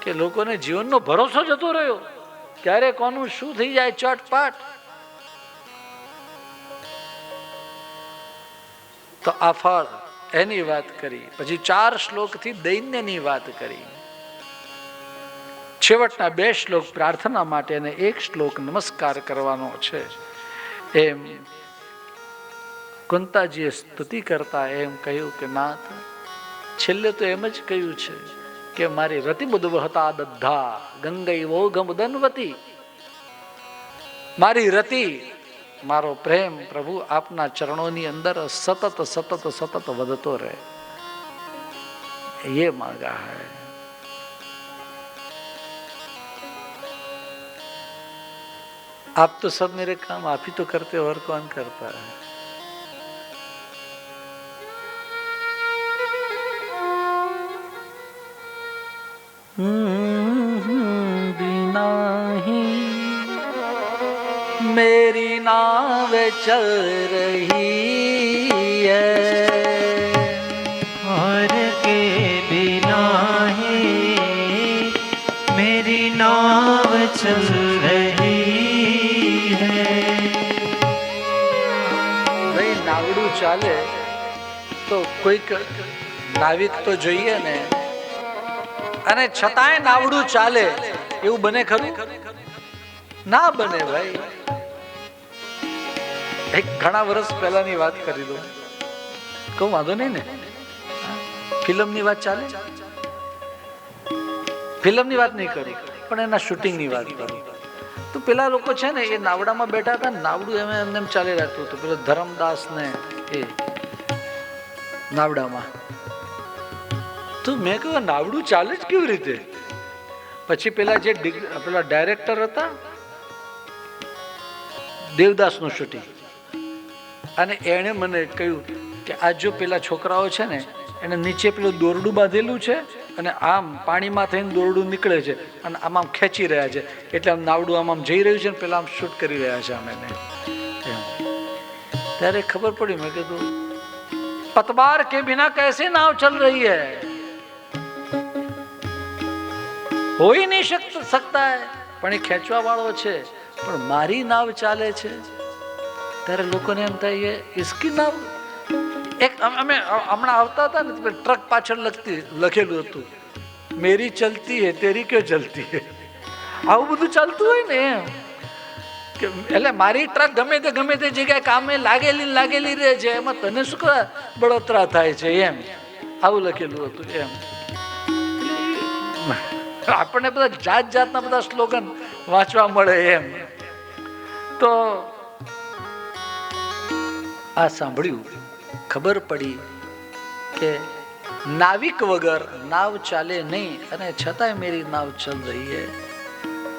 કે લોકોને જીવનનો ભરોસો જતો રહ્યો, ક્યારે કોનું શું થઈ જાય ચટપટ. તો આ ફળ એની વાત કરી. પછી 4 શ્લોકથી દૈન્યની વાત કરી. છેવટના 2 શ્લોક પ્રાર્થના માટે અને 1 શ્લોક નમસ્કાર કરવાનો છે. એમ કુંતાજીએ સ્તુતિ કરતા એમ કહ્યું કે નાથ, છેલ્લે તો એમ જ કહ્યું છે કે મારી રતિબુદ્ધવહતા દદ્ધા ગંગૈવોગમુદન્વતી, મારી રતિ, મારો પ્રેમ પ્રભુ આપના ચરણોની અંદર સતત સતત સતત વધતો રહે, ये मांगा है. आप तो सब मेरे काम आप ही तो करते हो, और कौन करता है. बिना ही मेरी नाव चल रही है, और के बिना ही मेरी नाव चल रही है. ભાઈ નાવડું ચાલે તો કોઈક નાવિક તો જોઈએ ને, અને છતાંય નાવડું ચાલે એવું બને ખરું? ના બને ભાઈ. એક ઘણા વર્ષ પહેલાની વાત કરી દો, કહું વાંધો નહીં ને. ફિલ્મની વાત ચાલે, ફિલ્મની વાત નહીં કરું, પણ એના શૂટિંગની વાત કરું. તો પેલા લોકો છે ને એ નાવડામાં બેઠા હતા, નાવડું એમને એમ ચાલી રાખતું હતું. પેલો ધરમદાસ ને એ નાવડામાં. તો મેં કહ્યું નાવડું ચાલે જ કેવી રીતે? પછી પેલા જે પેલા ડાયરેક્ટર હતા, દેવદાસનું શૂટિંગ, અને એણે મને કહ્યું કે આ જો પેલા છોકરાઓ છે ને એને નીચે પેલું દોરડું બાંધેલું છે, અને આમ પાણીમાં થઈને દોરડું નીકળે છે, અને આમ આમ ખેંચી રહ્યા છે, એટલે આમ નાવડું આમ આમ જઈ રહ્યું છે, ને પેલા આમ શૂટ કરી રહ્યા છે અમે એને. ત્યારે ખબર પડી, મેં કીધું पतवार के बिना कैसे नाव चल रही है, हो ही नहीं सकता है. પણ એ ખેંચવા વાળો છે, પણ મારી નાવ ચાલે છે. ત્યારે લોકોને એમ થાય ઇસકી નાવ. એક અમે હમણાં આવતા હતા ને, ટ્રક પાછળ લખેલું હતું, મેરી ચલતી હે તેરી ક્યો ચલતી હે. આવું બધું ચાલતું હોય ને એમ, એટલે મારી ટ્રક ગમે તે જગ્યાએ કામે લાગેલી રહે છે, એમાં તને શું બળતરા થાય છે એમ, આવું લખેલું હતું એમ. આપણને બધા જાતના બધા સ્લોગન વાંચવા મળે એમ. તો આ સાંભળ્યું, ખબર પડી કે नाविक वगर नाव चाले नहीं, अने छताय मेरी नाव चल रही है.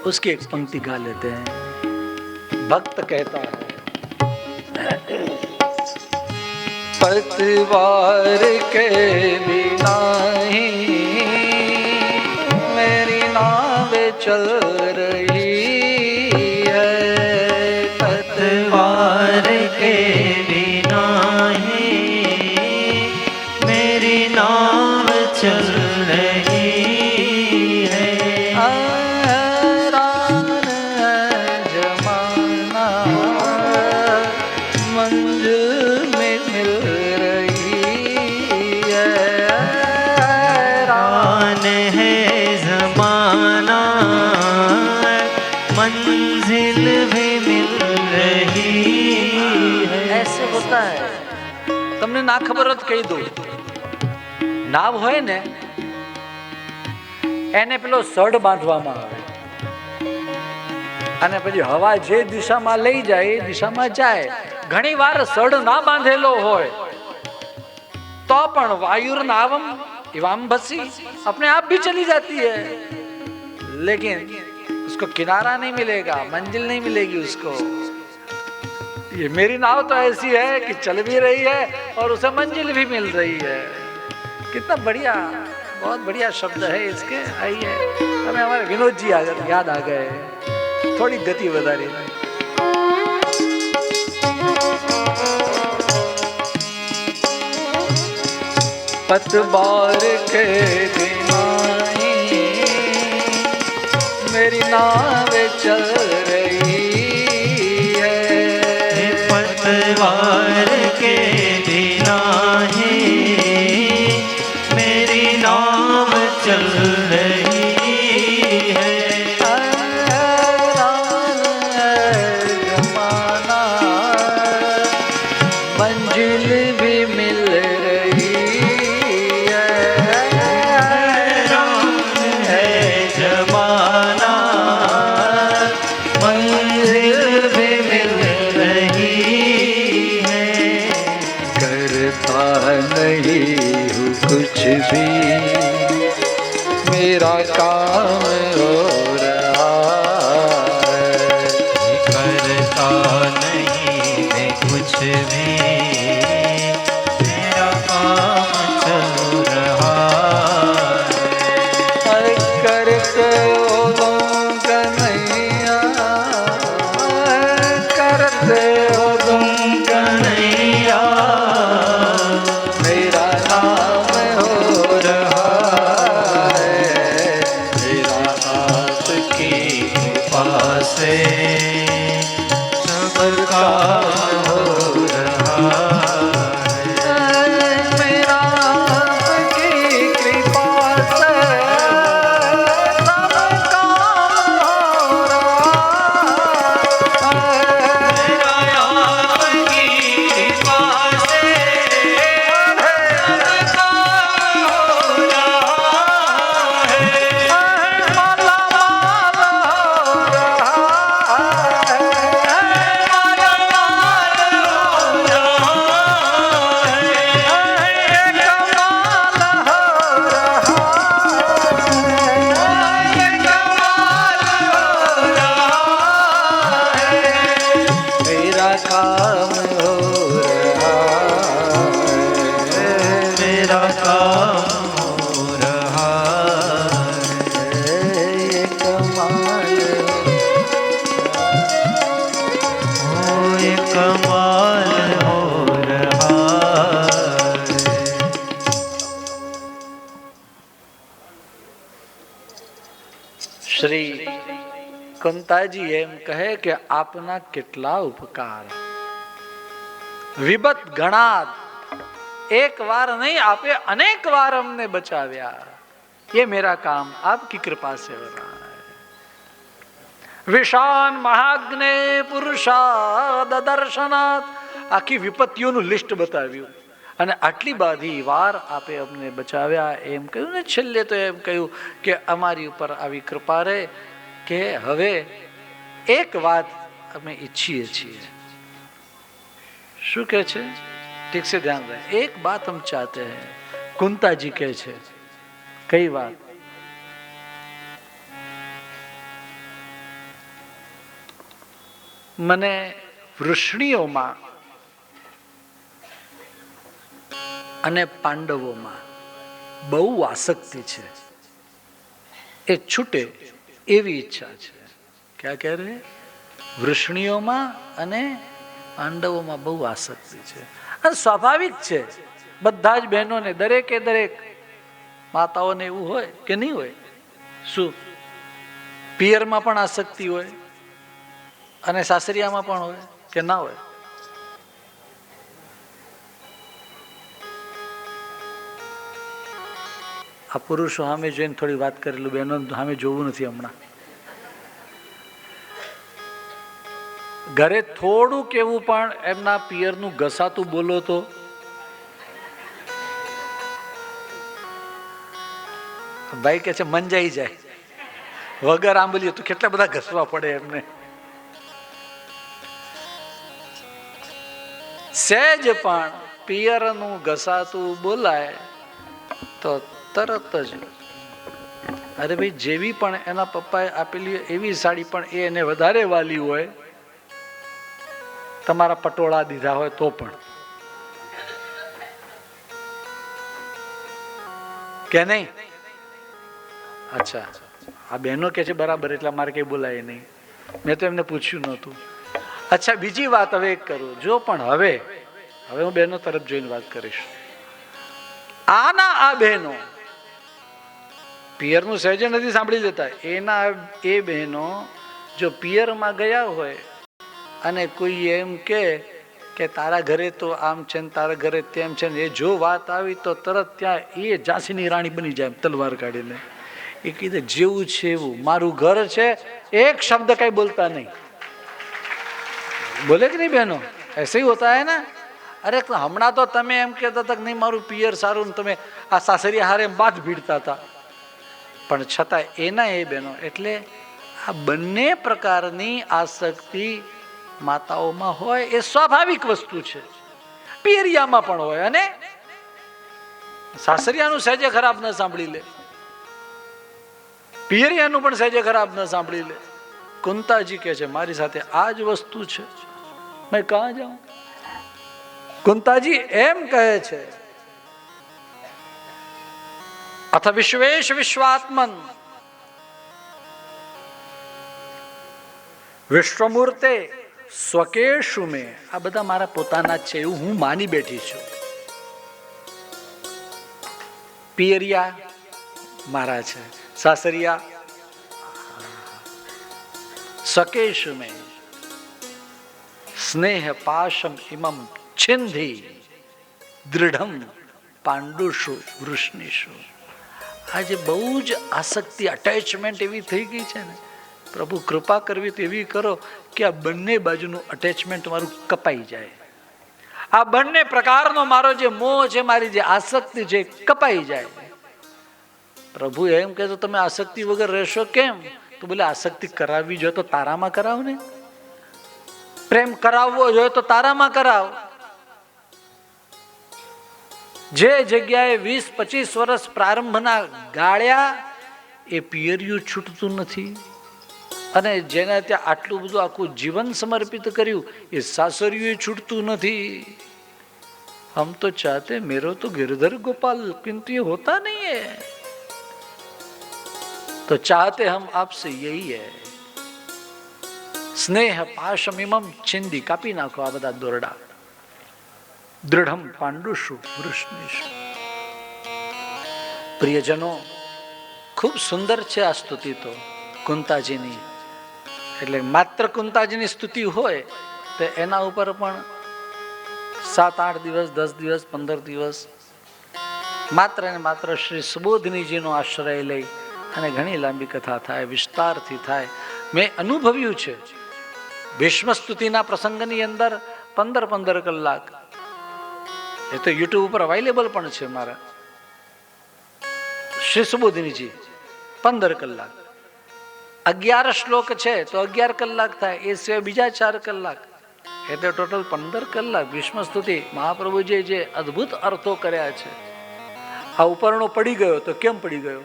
उसकी एक पंक्ति गा लेते हैं. भक्त कहता है, पतवार के बिना ही मेरी नाव चल रही है, पतवार के बिना ही मेरी नाव चल रही है. मंजिल भी मिल रही है. ऐसे होता है. તમને ના ખબર હોત કહી દઉં, નાવ હોય ને એને પેલો સડ બાંધવામાં આવે, અને પછી હવા જે દિશામાં લઈ જાય એ દિશામાં જાય. ઘણી વાર સડ ના બાંધેલો હોય तो पण वायुर नावम इवाम बसी अपने आप भी चली जाती है, लेकिन उसको किनारा नहीं मिलेगा, मंजिल नहीं मिलेगी उसको. ये मेरी नाव तो ऐसी है कि चल भी रही है और उसे मंजिल भी मिल रही है. कितना बढ़िया, बहुत बढ़िया शब्द है इसके. आइए, हमें हमारे विनोद जी याद आ गए, थोड़ी गति बढ़ाई. पतवार के बिना मेरी नाव चल रही है। पतवार के बिना है मेरी नाव चल रही है। जमाना मंजिल भी मिल रही जमाना मंजिल भी मिल रही है। करता नहीं हूँ कुछ भी, मेरा काम हो रहा है। करता नहीं मैं कुछ भी, मेरा काम चल रहा है। करते हो तुम कन्हैया, करते हो तुम कन्हैया मेरा नाम हो रहा है। मेरा आपकी कृपा से सब काम हो रहा है। मेरा आपकी कृपा से सब काम हो रहा है। मेरा आपकी कृपा से सब काम हो रहा है। माला माला हो रहा है। माला माल हो रहा है। कमाल हो रहा है। कमाल हो रहा है। मेरा काम हो रहा है। मेरा काम हो रहा है। ये कमाल ये कमाल हो रहा है। શ્રી કુંતાજી એમ કહે કે આપના કેટલા ઉપકાર, વિબત ઘણા, એક વાર નહીં આપે અનેક વાર અમને બચાવ્યા। ये मेरा काम आपकी कृपा से हो रहा है। વિશાન મહાગ્ને પુરુષાદ દર્શનાત, આખી વિપત્તિઓનું લિસ્ટ બતાવ્યું અને આટલી બધી વાર આપે અમને બચાવ્યા એમ કહ્યું ને। છેલ્લે તો એમ કહ્યું કે અમારી ઉપર આવી કૃપા રહે કે હવે એક વાત અમે ઈચ્છીએ છીએ। શું કહે છે? ઠીક से ध्यान रहे, एक बात हम चाहते हैं। कुंता जी કહે છે, કઈ વાત? મને વૃષ્ણિઓમાં અને પાંડવોમાં બહુ આસક્તિ છે, એ છૂટે એવી ઈચ્છા છે। ક્યાં કહે રે? વૃષ્ણિઓમાં અને પાંડવોમાં બહુ આસક્તિ છે। અને સ્વાભાવિક છે, બધા જ બહેનોને, દરેકે દરેક માતાઓને એવું હોય કે નહીં હોય? શું પિયરમાં પણ આસક્તિ હોય અને સાસરિયામાં પણ હોય કે ના હોય? આ પુરુષો સામે જોઈને થોડી વાત કરેલું, બહેનો સામે જોવું નથી હમણાં। ઘરે થોડું કેવું પણ એમના પિયરનું ઘસાતું બોલો તો ભાઈ કે છે મંજાઈ જાય, વગર આંબલીએ તો કેટલા બધા ઘસવા પડે એમને। સહેજ પણ પિયરનું ઘસાતું બોલાય તો તરત જ અરે ભાઈ, જેવી પણ એના પપ્પાએ આપેલી એવી સાડી પણ એ એને વધારે વાલી હોય, તમારા પટોળા દીધા હોય તો પણ કે નહીં? અચ્છા, આ બહેનો કે છે બરાબર, એટલે મારે કઈ બોલાય નહીં, મેં તો એમને પૂછ્યું નહોતું। અચ્છા, બીજી વાત હવે એક કરું, જો પણ હવે હું બહેનો તરફ જોઈને વાત કરીશ। આના આ બહેનો પિયરનું સહેજે નથી સાંભળી લેતા. એના એ બહેનો જો પિયરમાં ગયા હોય અને કોઈ એમ કે તારા ઘરે તો આમ છે ને તારા ઘરે તેમ છે ને, એ જો વાત આવી તો તરત ત્યાં એ ઝાંસીની રાણી બની જાય તલવાર કાઢીને. એ કીધે જેવું છે એવું મારું ઘર છે, એક શબ્દ કઈ બોલતા નહીં. બોલે કે નહીં બહેનો? ऐसे ही होता है ना. અરે હમણાં તો તમે એમ કહેતા હતા કે નહીં મારું પિયર સારું, તમે આ સાસરિયા હારે બાદ ભીડતા હતા, પણ છતાં એના એ બહેનો. એટલે આ બંને પ્રકારની આસક્તિ માતાઓમાં હોય એ સ્વાભાવિક વસ્તુ છે. પિયરિયામાં પણ હોય અને સાસરિયાનું સહેજે ખરાબ ન સાંભળી લે, પિયરિયાનું પણ સહેજે ખરાબ ન સાંભળી લે. કુંતાજી કહે છે મારી સાથે આ જ વસ્તુ છે, મેં કહા જાઉં. કુંતાજી એમ કહે છે અથ વિશ્વેશ વિશ્વાત્મન વિશ્વમૂર્તે સ્વકેશુ મેં. આ બધા મારા પોતાના જ છે એવું હું માની બેઠી છું. પિયરિયા મારા છે, સાસરિયા સકેશુ મેં સ્નેહ પાશમ ઇમમ છિંધી દૃઢમ પાંડુષુ વૃષ્ણિષુ. આજે બહુ જ આસક્તિ, અટેચમેન્ટ એવી થઈ ગઈ છે ને. પ્રભુ કૃપા કરવી તો એવી કરો કે આ બંને બાજુનું અટેચમેન્ટ મારું કપાઈ જાય. આ બંને પ્રકારનો મારો જે મોહ છે, મારી જે આસક્તિ છે કપાઈ જાય. પ્રભુ એમ કહે તો તમે આસક્તિ વગર રહેશો કેમ? તો બોલે આસક્તિ કરાવવી જોઈએ તો તારામાં કરાવ ને, પ્રેમ કરાવવો જોઈએ તો તારામાં કરાવ. જે જગ્યાએ 20-25 વર્ષ પ્રારંભના ગાળ્યા એ પિયરિયું છૂટતું નથી, અને જેને ત્યાં આટલું બધું આખું જીવન સમર્પિત કર્યું એ સાસરિયું છૂટતું નથી. હમ તો ચાહતે મેરો તો गिरधर गोपाल किंतु ये होता नहीं है, तो चाहते हम आपसे यही है. સ્નેહ પાશમિમમ છિંદી. કાપી નાખો આ બધા દોરડા. દૃઢમ પાંડુષુ વૃષ્ણિષુ. પ્રિયજનો, ખૂબ સુંદર છે આ સ્તુતિ તો કુંતાજીની. એટલે માત્ર કુંતાજીની સ્તુતિ હોય તો એના ઉપર પણ 7-8 દિવસ, 10 દિવસ, 15 દિવસ માત્ર ને માત્ર શ્રી સુબોધિનીજીનો આશ્રય લઈ અને ઘણી લાંબી કથા થાય, વિસ્તારથી થાય. મેં અનુભવ્યું છે ભીષ્મ સ્તુતિના પ્રસંગની અંદર 15 કલાક. એ તો યુટ્યુબ ઉપર અવેલેબલ પણ છે મારા. શ્રી સુબોધિનીજી 15 કલાક, 11 શ્લોક છે તો 11 કલાક થાય, એ સિવાય બીજા 4 કલાક, એટલે ટોટલ 15 કલાક ભીષ્મ સ્તુતિ. મહાપ્રભુજીએ જે અદ્ભુત અર્થો કર્યા છે. આ ઉપરનો પડી ગયો તો કેમ પડી ગયો?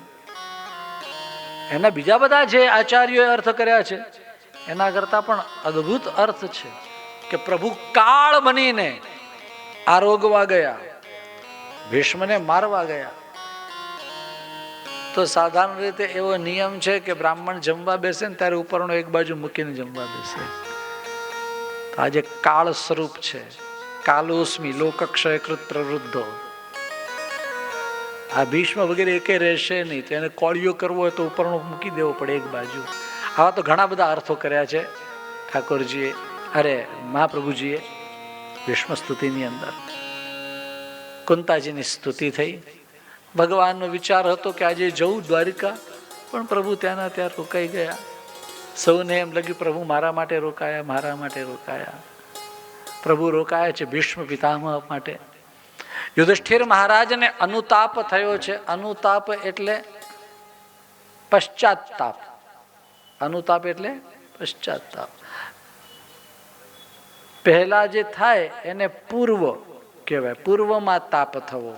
એના બીજા બધા જે આચાર્યોએ અર્થ કર્યા છે એના કરતા પણ અદ્ભુત અર્થ છે કે પ્રભુ કાળ બનીને આરોગવા ગયા, ભીષ્મને મારવા ગયા. તો સાધારણ રીતે એવો નિયમ છે કે બ્રાહ્મણ જમવા બેસે ને ત્યારે ઉપરનો એક બાજુ મૂકીને જમવા બેસે. આજે કાળ સ્વરૂપ છે. કાલોસ્મી લોકક્ષય કૃત પ્રવૃદ્ધો. આ ભીષ્મ વગેરે એકે રહેશે નહીં, તો એને કોળિયો કરવો હોય તો ઉપરનો મૂકી દેવો પડે એક બાજુ. આવા તો ઘણા બધા અર્થો કર્યા છે ઠાકોરજીએ, અરે મહાપ્રભુજીએ ભીષ્મ સ્તુતિની અંદર. કુંતાજીની સ્તુતિ થઈ. ભગવાનનો વિચાર હતો કે આજે જવું દ્વારિકા, પણ પ્રભુ ત્યાંના ત્યાં રોકાઈ ગયા. સૌને એમ લાગ્યું પ્રભુ મારા માટે રોકાયા, મારા માટે રોકાયા. પ્રભુ રોકાયા છે ભીષ્મ પિતામહ માટે. યુધિષ્ઠિર મહારાજને અનુતાપ થયો છે. અનુતાપ એટલે પશ્ચાતાપ. અનુતાપ એટલે પશ્ચાતાપ. પહેલા જે થાય એને પૂર્વ કહેવાય. પૂર્વમાં તાપ થવો.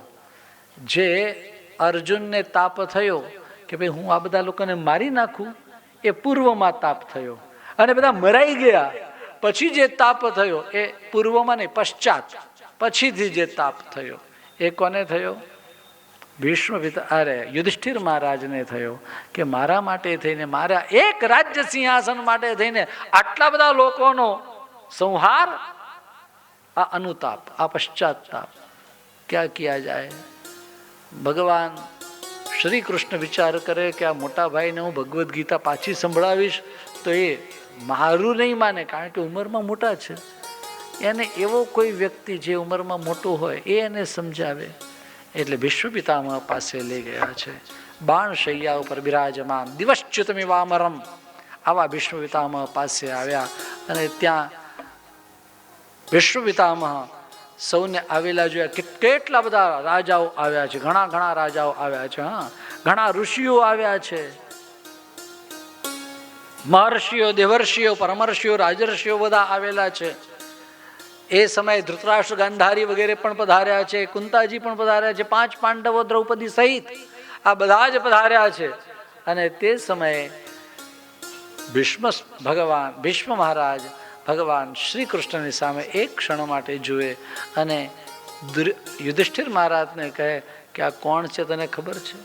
જે અર્જુનને તાપ થયો કે ભાઈ હું આ બધા લોકોને મારી નાખું, એ પૂર્વમાં તાપ થયો. અને બધા મરાઈ ગયા પછી જે તાપ થયો એ પૂર્વમાં નહીં, પશ્ચાત, પછીથી જે તાપ થયો એ કોને થયો? ભીષ્મ અરે યુધિષ્ઠિર મહારાજને થયો કે મારા માટે થઈને, મારા એક રાજ્ય સિંહાસન માટે થઈને આટલા બધા લોકોનો સંહાર. આ અનુતાપ, આ પશ્ચાતાપ. ક્યાં કિયા જાય? ભગવાન શ્રી કૃષ્ણ વિચાર કરે કે આ મોટા ભાઈને હું ભગવદ્ ગીતા પાછી સંભળાવીશ તો એ મારું નહીં માને, કારણ કે ઉંમરમાં મોટા છે. એને એવો કોઈ વ્યક્તિ જે ઉંમરમાં મોટો હોય એ એને સમજાવે. એટલે ભીષ્મ પિતામહ પાસે લઈ ગયા છે. બાણ શૈયા ઉપર બિરાજમાન દિવશ્ચ્યુતમિવામરમ આવા ભીષ્મ પિતામહ પાસે આવ્યા. અને ત્યાં ભીષ્મ પિતામહ સૌને આવેલા જોયા. કેટલા બધા રાજાઓ આવ્યા છે, ઘણા રાજાઓ આવ્યા છે. હા, ઘણા ઋષિઓ આવ્યા છે, મહર્ષિઓ, દેવર્ષિઓ, પરમર્ષિઓ, રાજર્ષિઓ બધા આવેલા છે. એ સમયે ધૃતરાષ્ટ્ર, ગાંધારી વગેરે પણ પધાર્યા છે, કુંતાજી પણ પધાર્યા છે, 5 પાંડવો, દ્રૌપદી સહિત આ બધા જ પધાર્યા છે. અને તે સમયે ભીષ્મ મહારાજ ભગવાન શ્રી કૃષ્ણની સામે એક ક્ષણ માટે જુએ અને યુધિષ્ઠિર મહારાજને કહે કે આ કોણ છે, તને ખબર છે?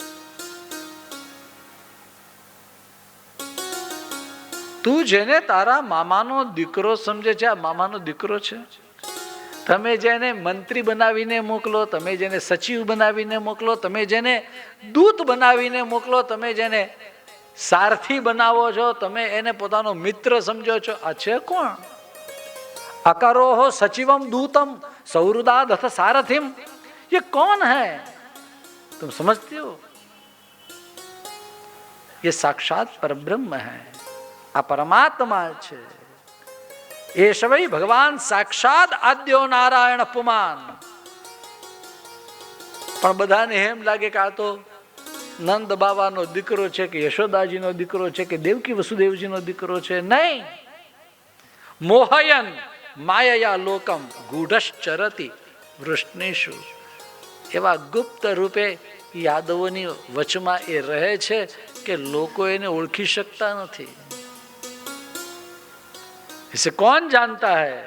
તું જેને તારા મામાનો દીકરો સમજે છે, આ મામાનો દીકરો છે. તમે જેને મંત્રી બનાવીને મોકલો, તમે જેને સચિવ બનાવીને મોકલો, તમે જેને દૂત બનાવીને મોકલો, તમે જેને સારથી બનાવો છો, તમે એને પોતાનો મિત્ર સમજો છો, આ છે કોણ? અકરોહો સચિવમ દૂતમ સૌહૃદાદ અથ સારથિમ, ये कौन है? तुम समझते हो? ये साक्षात परब्रह्म है, આ પરમાત્મા છે. એ સવૈ ભગવાન સાક્ષાત આદ્યો નારાયણ પુમાન. પણ બધાને એમ લાગે કે આ તો નંદ બાબાનો દીકરો છે, કે યશોદાજીનો દીકરો છે, કે દેવકી વસુદેવજીનો દીકરો છે. નહીં, મોહયન માયયા લોકમ ગૂઢશ્ચરતિ વૃષ્ણેશુ. એવા ગુપ્ત રૂપે યાદવોની વચમાં એ રહે છે કે લોકો એને ઓળખી શકતા નથી. इसे कौन जानता है?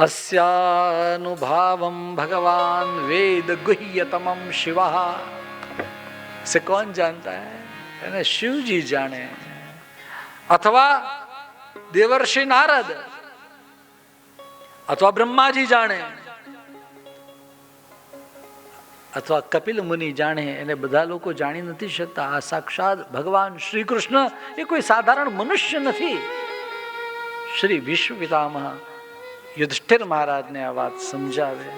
अस्यानुभावम भगवान वेद गुह्यतमम शिवः. इसे कौन जानता है? એને શિવજી જાણે, અથવા દેવર્ષિ નારદ, અથવા બ્રહ્માજી જાણે, અથવા કપિલ મુનિ જાણે. એને બધા લોકો જાણી નથી શકતા. આ સાક્ષાત ભગવાન શ્રી કૃષ્ણ એ કોઈ સાધારણ મનુષ્ય નથી. શ્રી વિશ્વ પિતામહ યુધિષ્ઠિર મહારાજને આ વાત સમજાવે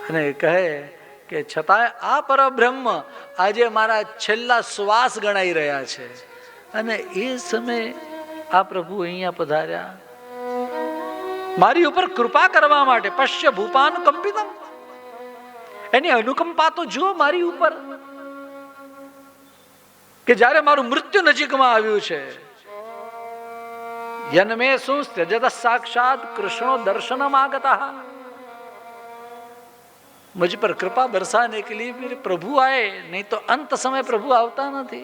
અને કહે કે છતાંય આ પરબ્રહ્મ આજે મારા છેલ્લા શ્વાસ ગણાઈ રહ્યા છે. અને એ સમયે આ પ્રભુ અહીંયા પધાર્યા મારી ઉપર કૃપા કરવા માટે. પશ્ય ભૂપાન કંપિતમ, એની અનુકંપા તો જુઓ મારી ઉપર, કે જ્યારે મારું મૃત્યુ નજીકમાં આવ્યું છે. યન્મે સુસ્ત્યજત સાક્ષાત કૃષ્ણો દર્શનમ આગતઃ. मुझ पर कृपा बरसाने के लिए मेरे प्रभु आए, नहीं तो अंत समय प्रभु આવતા નથી.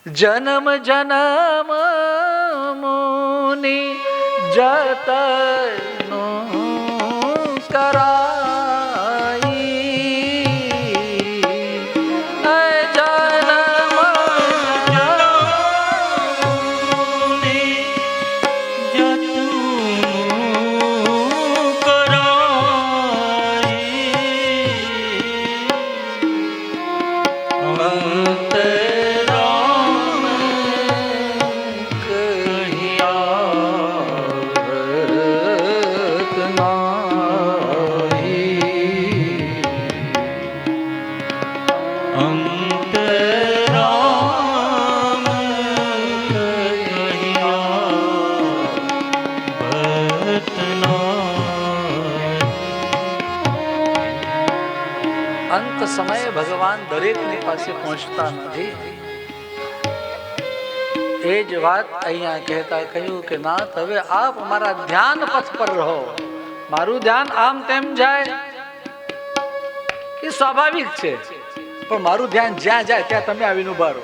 जन्म जन्म मुनि जतनो कराई, जन्म मुनि जतनो कराई, अंत राम कहियावत नाहि, अंत राम कहियावत नाहि. અંત સમયે ભગવાન દરેકની પાસે પહોંચતા નથી. એ જ વાત અહીંયા કહેતા કહ્યું કે નાથ, હવે આપ અમારા ધ્યાન પથ પર રહો. મારું ધ્યાન આમ તેમ જાય એ સ્વાભાવિક છે, પણ મારું ધ્યાન જ્યાં જાય ત્યાં તમે આવીને ઉભા રહો.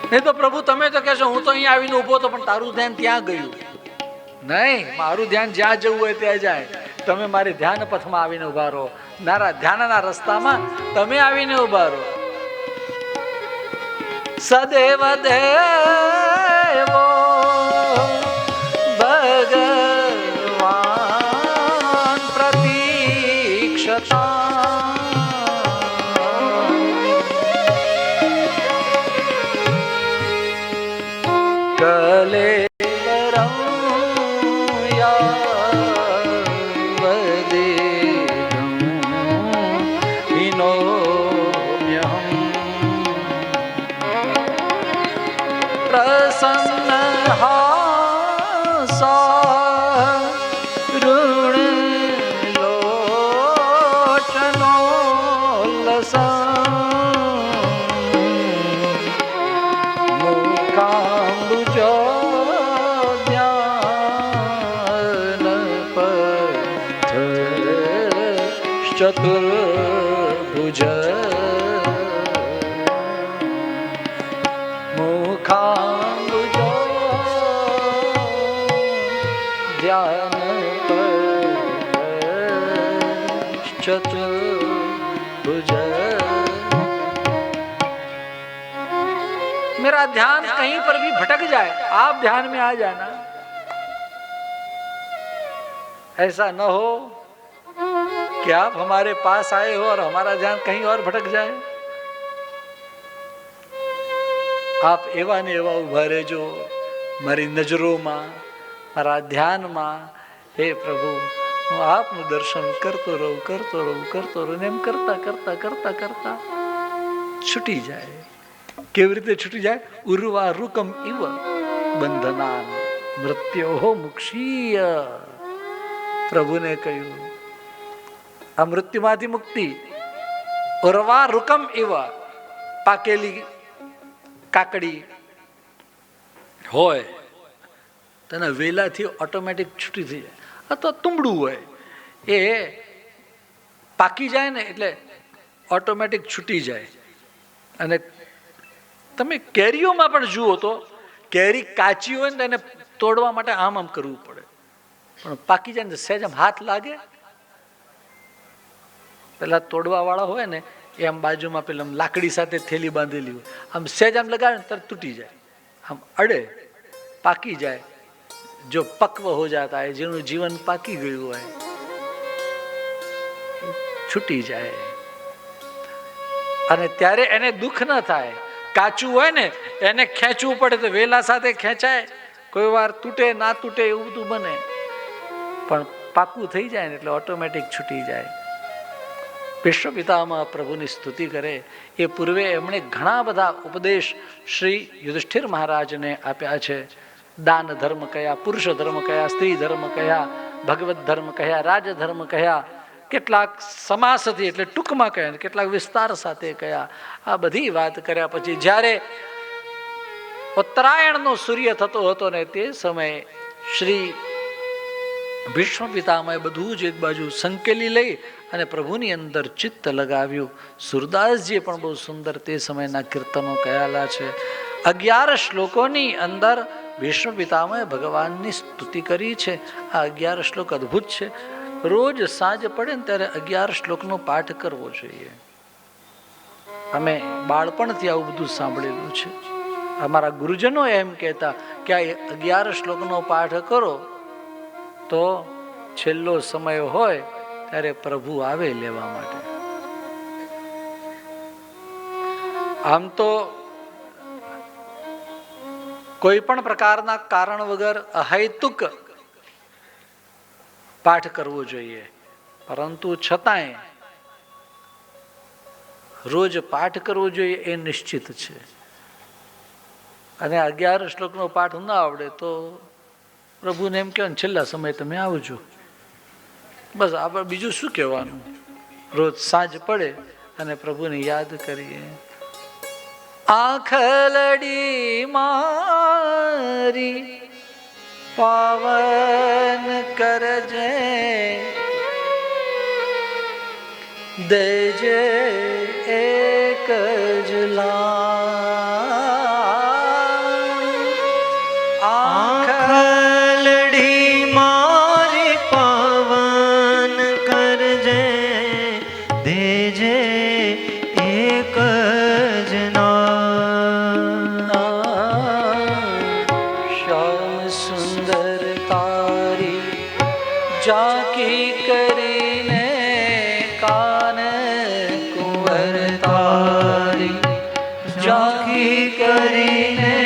નહીં તો પ્રભુ તમે તો કહેશો હું તો અહીંયા આવીને ઉભો હતો, પણ તારું ધ્યાન ત્યાં ગયું. નહીં, મારું ધ્યાન જ્યાં જવું હોય ત્યાં જાય. તમે મારી ધ્યાન પથમાં આવીને ઉભા રહો. મારા ધ્યાનના રસ્તામાં તમે આવીને ઉભા રહો. સદેવ દેવો ભગવાન કલેવરં યાવદેહં હિનોમ્યહં પ્રસન્નહાસા ચતુર્ભુજ મુખાંબુજ ધ્યાન ચતુર્ભુજ. मेरा ध्यान कहीं पर भी भटक जाए, आप ध्यान में आ जाना. ऐसा न हो कि आप हमारे पास आए हो और हमारा ध्यान कहीं और भटक जाए. आप एवा ने एवा उभा રહેજો મારી નજરોમાં, મારા ધ્યાનમાં. હે પ્રભુ, હું આપનું દર્શન કરતો રહું, કરતો રહું, કરતો રહું. એમ કરતા કરતા કરતા કરતા છૂટી જાય. કેવી રીતે છૂટી જાય? ઉર્વા રૂકમ ઇવ બંધનાન મૃત્યો મુક્ષીય. પ્રભુને કહ્યું આ મૃત્યુમાંથી મુક્તિ. ઉર્વા રૂકમ ઇવ, પાકેલી કાકડી હોય તેના વેલાથી ઓટોમેટિક છૂટી થઈ જાય. અથવા તુંબડું હોય એ પાકી જાય ને એટલે ઓટોમેટિક છૂટી જાય. અને તમે કેરીઓમાં પણ જુઓ તો કેરી કાચી હોય ને એને તોડવા માટે આમ આમ કરવું પડે, પણ પાકી જાય ને સહેજ આમ હાથ લાગે. પેલા તોડવા વાળા હોય ને એ આમ બાજુમાં પેલા લાકડી સાથે થેલી બાંધેલી હોય, આમ સહેજ આમ લગાડે ને તરત તૂટી જાય. આમ અડે, પાકી જાય. જો પક્વ હો જાતા હૈ, જેનું જીવન પાકી ગયું હોય છૂટી જાય. અને ત્યારે એને દુઃખ ન થાય. કાચું હોય ને એને ખેંચવું પડે તો વેલા સાથે ખેંચાય, કોઈ વાર તૂટે ના તૂટે એવું બધું બને. પણ પાકું થઈ જાય ને એટલે ઓટોમેટિક છૂટી જાય. વિશ્વ પિતામાં પ્રભુની સ્તુતિ કરે એ પૂર્વે એમણે ઘણા બધા ઉપદેશ શ્રી યુધિષ્ઠિર મહારાજને આપ્યા છે. દાન ધર્મ કયા, પુરુષ ધર્મ કયા, સ્ત્રી ધર્મ કયા, ભગવત ધર્મ કયા, રાજ ધર્મ કયા, કેટલાક સમાસથી એટલે ટૂંકમાં કયા, કેટલાક વિસ્તાર સાથે કયા. આ બધી વાત કર્યા પછી જ્યારે ઉત્તરાયણનો સૂર્ય થતો હતો ને તે સમયે શ્રી ભીષ્મ પિતામહે બધું જ એક બાજુ સંકેલી લઈ અને પ્રભુની અંદર ચિત્ત લગાવ્યું. સુરદાસજીએ પણ બહુ સુંદર તે સમયના કીર્તનો કહેલા છે. 11 શ્લોકોની અંદર ભીષ્મ પિતામહે ભગવાનની સ્તુતિ કરી છે. આ 11 શ્લોક અદ્ભુત છે. રોજ સાંજ પડે ને ત્યારે 11 શ્લોકનો પાઠ કરવો જોઈએ. અમે બાળપણથી આવું બધું સાંભળેલું છે. અમારા ગુરુજનો એમ કહેતા કે આ 11 શ્લોકનો પાઠ કરો તો છેલ્લો સમય હોય ત્યારે પ્રભુ આવે લેવા માટે. આમ તો કોઈ પણ પ્રકારના કારણ વગર અહૈતુક પાઠ કરવો જોઈએ, પરંતુ છતાંય રોજ પાઠ કરવો જોઈએ એ નિશ્ચિત છે. અને 11 શ્લોકનો પાઠ ન આવડે તો પ્રભુને એમ કહેવાય છેલ્લા સમયે તમે આવજો. બસ આપણે બીજું શું કહેવાનું? રોજ સાંજ પડે અને પ્રભુને યાદ કરીએ. આંખલડી મારી પાવન કરજે, દેજે એક જ આંખલડી મારી પાવન કરજે, દેજે એક જ શ્યામ સુંદર તારી ઝાંકી કરીને કા કરીને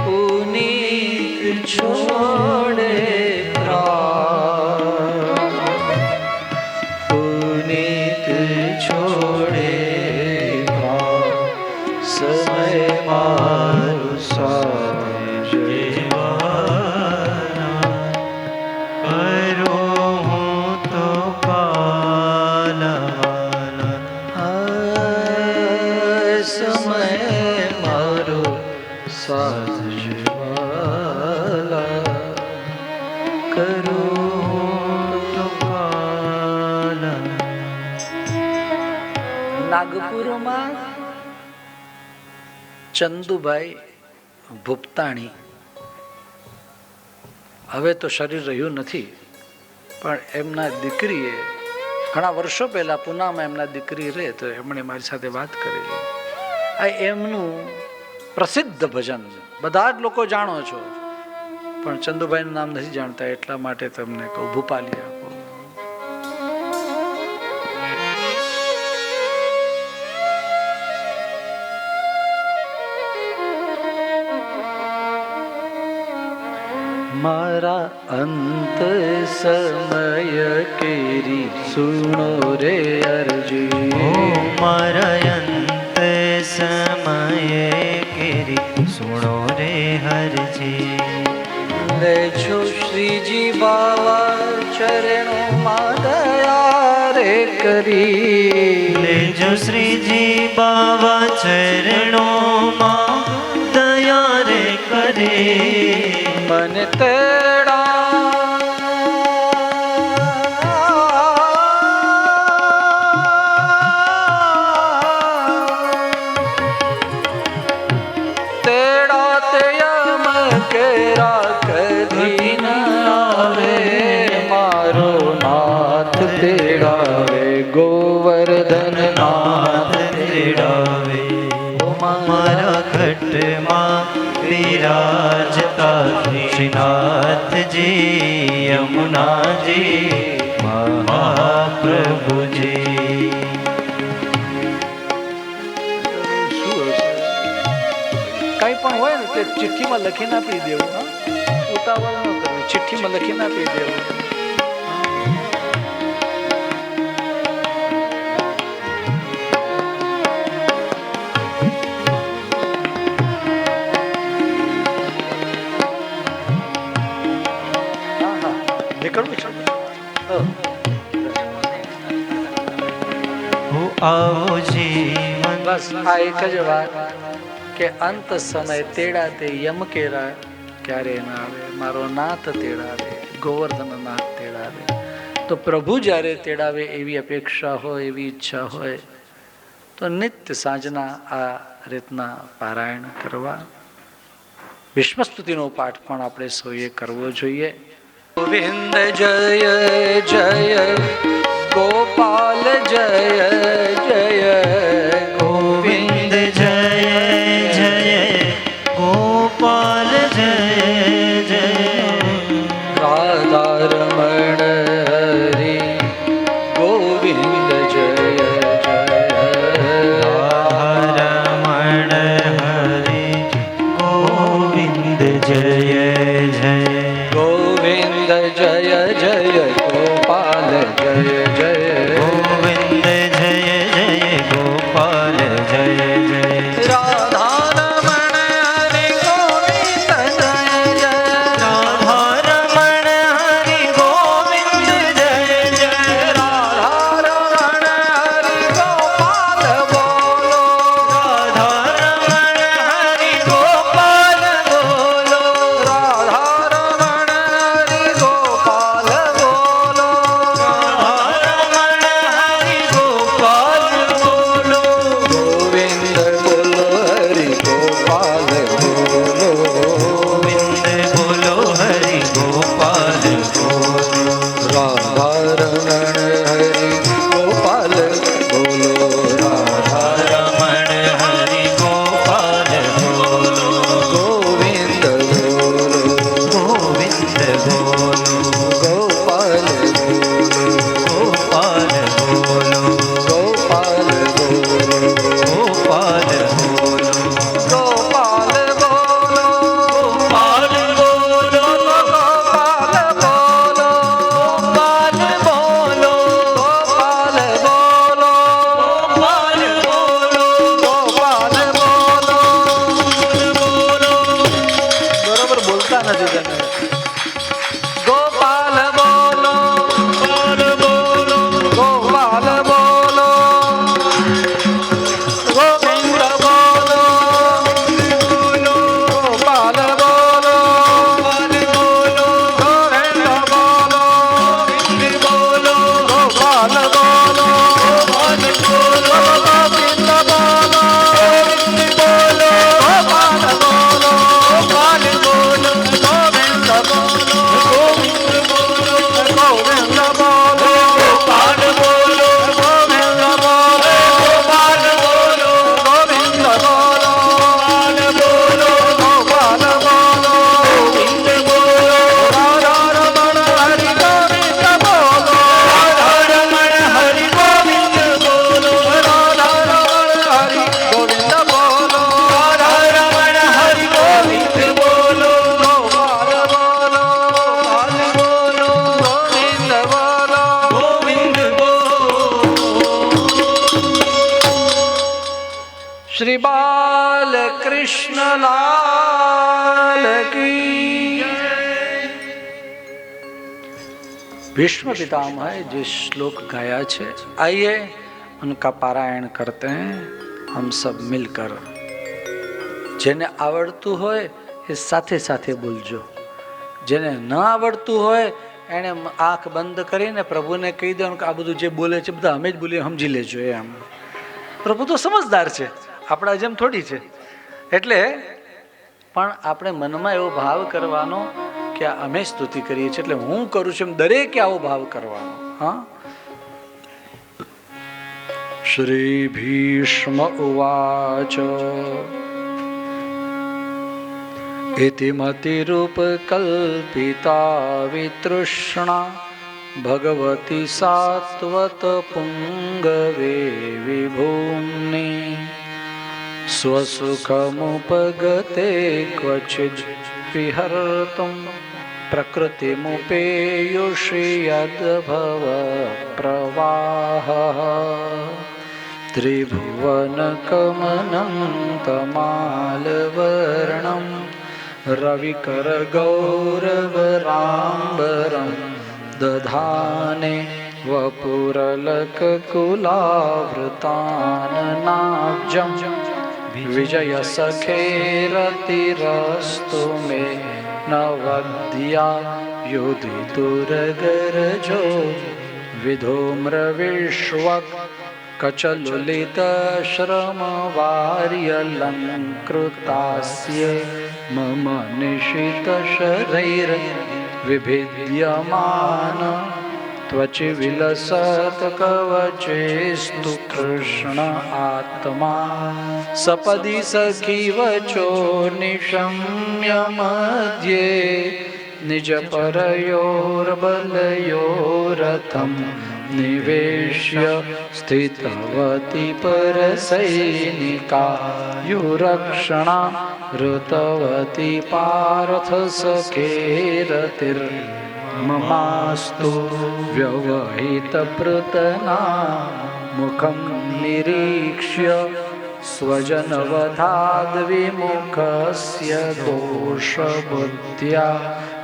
પુનીત છોડે પ્રાણ, પુનીત છોડે પ્રાણ, સમય મારું સાજવાના, કરો હું તો પાલવાના, સમય મારો સાજવાલા, કરો હું તો પાલવાના. નાગપુરમાં ચંદુભાઈ ભૂપતાણી, હવે તો શરીર રહ્યું નથી, પણ એમના દીકરીએ ઘણા વર્ષો પહેલા પૂનામાં એમના દીકરી રહે તો એમણે મારી સાથે વાત કરેલી. આ એમનું પ્રસિદ્ધ ભજન બધા જ લોકો જાણો છો, પણ ચંદુભાઈનું નામ નથી જાણતા, એટલા માટે તમને કહું, ભૂપાલી આપો. મારા અંત સમય કેરી સુનો રે અરજી, મારા અંત સમયે કેરી સુણો રે હરજી. લેજો શ્રીજી બાવા ચરણોમાં દયા રે કરી, લેજો શ્રીજી બાવા ચરણોમાં દયા રે કરી. મને તેડા તેડા તે યમ કેરા કદી ન આવે, મારો નાથ તેડાવે, ગોવર્ધન નાથ તેડાવે. મારા ઘટમાં વિરાજતા શ્રીનાથજી યમુનાજી મહાપ્રભુજી. કઈ પણ હોય ને તે ચિઠ્ઠીમાં લખીને આપી દેવું, હા, ઉતાવળ ન કરવી, ચિઠ્ઠીમાં લખીને આપી દેવું. આવો જીવન. બસ આ એક જ વાત કે અંત સમય તેડા તે યમ કેરા ક્યારે ના આવે, મારો નાથ તેડાવે, ગોવર્ધન નાથ તેડાવે. તો પ્રભુ જ્યારે તેડાવે એવી અપેક્ષા હોય, એવી ઈચ્છા હોય તો નિત્ય સાંજના આ રીતના પારાયણ કરવા. વિષ્ણુસ્તુતિનો પાઠ પણ આપણે સૌએ કરવો જોઈએ. ગોવિંદ જય જય ગોપાલ જય જય, ગોવિંદ જય જય ગોપાલ જય જય. રાધા રમણ હરિ ગોવિંદ જય જય, રાધા રમણ હરિ ગોવિંદ જય જય. ગોવિંદ જય જય ગોપાલ જય જય, ગોવિંદ જય જય શ્રી બાલ કૃષ્ણ લાલ કી। भीष्म पितामह जिस श्लोक गाया छे, आइए उनका पारायण करते हैं हम सब मिलकर। जेने आवड़तु होय ए साथे साथे बोलजो, जेने न आवड़तु होय एने आंख बंद करीने प्रभुने कही दो आ बधुं जे बोले छे बधा अमे ज बोलीए समजी लेजो। एम प्रभु तो समझदार छे, आपणा जेम थोड़ी छे। એટલે પણ આપણે મનમાં એવો ભાવ કરવાનો કે અમે સ્તુતિ કરીએ છીએ એટલે હું કરું છું, દરેકે આવો ભાવ કરવાનો। હા, શ્રી ભીષ્મ ઉવાચ इति मतिरूप कल्पिता वितृष्णा भगवती सात्वत पुंगवे विभूम्नि स्वसुखमुपगते क्वचिद् विहर्तुं प्रकृतिमुपेयुषि यद्भव प्रवाहः त्रिभुवनकमनं तमालवर्णं रविकरगौरवराम्बरं दधाने वपुरलककुलावृताननाब्जं विजयसखेरतिरस्तु मे नवद्या युधितुरगरजो विधूम्रविश्वक् कचलुलितश्रमवार्यलङ्कृतास्य मम निशितशरैर्विभिद्यमान त्वचि विलसत्कवचेस्तु कृष्ण आत्मा सपदि सखीवचो निशम्य मध्ये निजपरयोर्बलयोरथं निवेश्य स्थितवती परसैनिका युरक्षणा ऋतवती पार्थसखेरतिर्ममास्तु व्यवहितपृतना मुखं निरीक्ष्य स्वजनवधाद्विमुखस्य दोषबुद्ध्या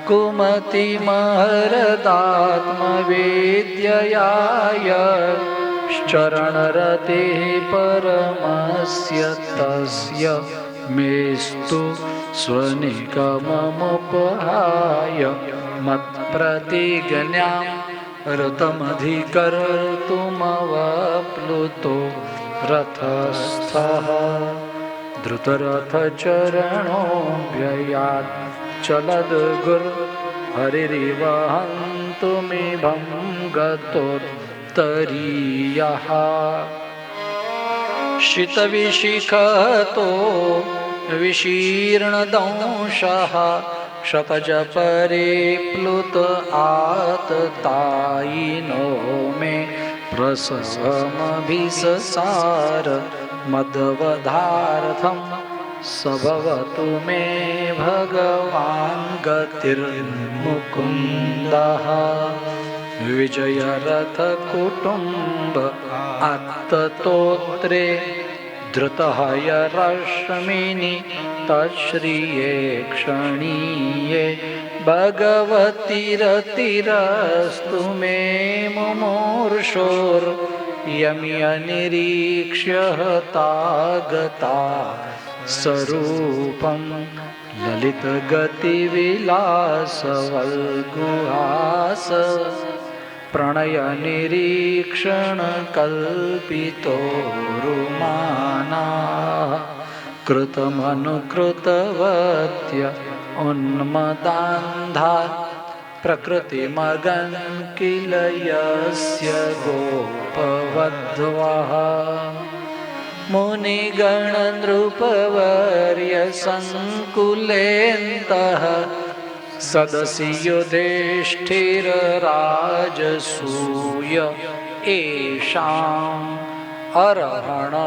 कुमतिमहरदात्मवेद्ययाय चरणरतिः परमस्य तस्य मेस्तु स्वनिगममुपहाय मत्प्रतिज्ञां ऋतमधिकर्तुमवप्लुतो रथस्थः धृतरथचरणो व्ययात् चलद्गुर् हरिरिवहन्तुमिभं गतोत्तरीयः शितविशिखतो विशीर्णदंशः शतजपरिप्लुत आततायिनो मे प्रसहमभिससार मदवधार्थं सभवतु मे भगवान् गतिर्मुकुन्दः विजयरथकुटुम्ब आत्ततोत्रे धृतः यरश्मिनि तच्छ्रिये क्षणीये भगवतिरतिरस्तु मे मुमूर्षोर्यम्यनिरीक्ष्य हतागता स्वरूपं ललितगतिविलासवल्गुहास प्रणयनिरीक्षणकल्पितोरुमानाः कृतमनुकृतवत्य उन्मदान्धा प्रकृतिमगन् किल यस्य गोपवध्वः मुनिगणनृपवर्यसङ्कुलेन्तः सदसि युधिष्ठिरराजसूय येषाम् अर्हणमुपपेद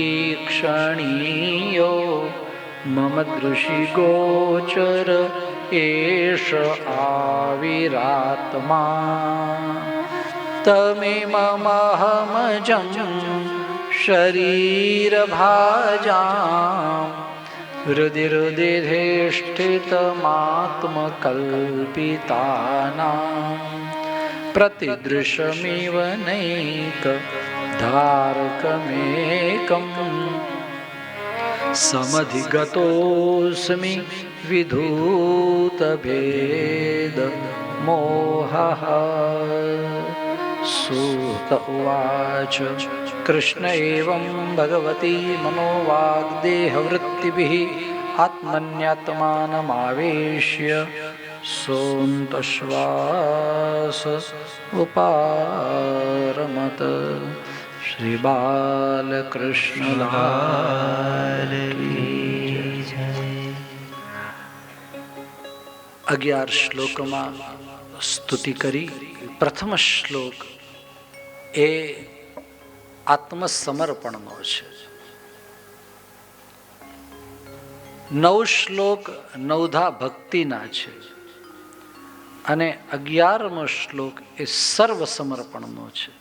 ईक्षणीयो मम दृशिगोचर एष आविरात्मा तमिममहमजं શરીર ભાજામ હૃદય હૃદયધેષ્ઠિતમાત્મકલ્પિતાનાં પ્રતિદૃશમિવ નૈક ધારકમેકમ સમધિગતોસ્મિ વિધૂત ભેદ મોહઃ. સૂત ઉવાચ કૃષ્ણ એવં ભગવતી મનોવાગ્દેહવૃત્તિભિઃ આત્મન્યાત્માનમાવેશ્ય સોऽन्तશ્વાસ ઉપારમત. શ્રી બાલકૃષ્ણ લાલ કી જય. 11 શ્લોકમાં સ્તુતિ કરી. પ્રથમ શ્લોક એ આત્મસમર્પણનો છે. 9 શ્લોક નવધા ભક્તિના છે અને 11મો શ્લોક એ સર્વ સમર્પણનો છે.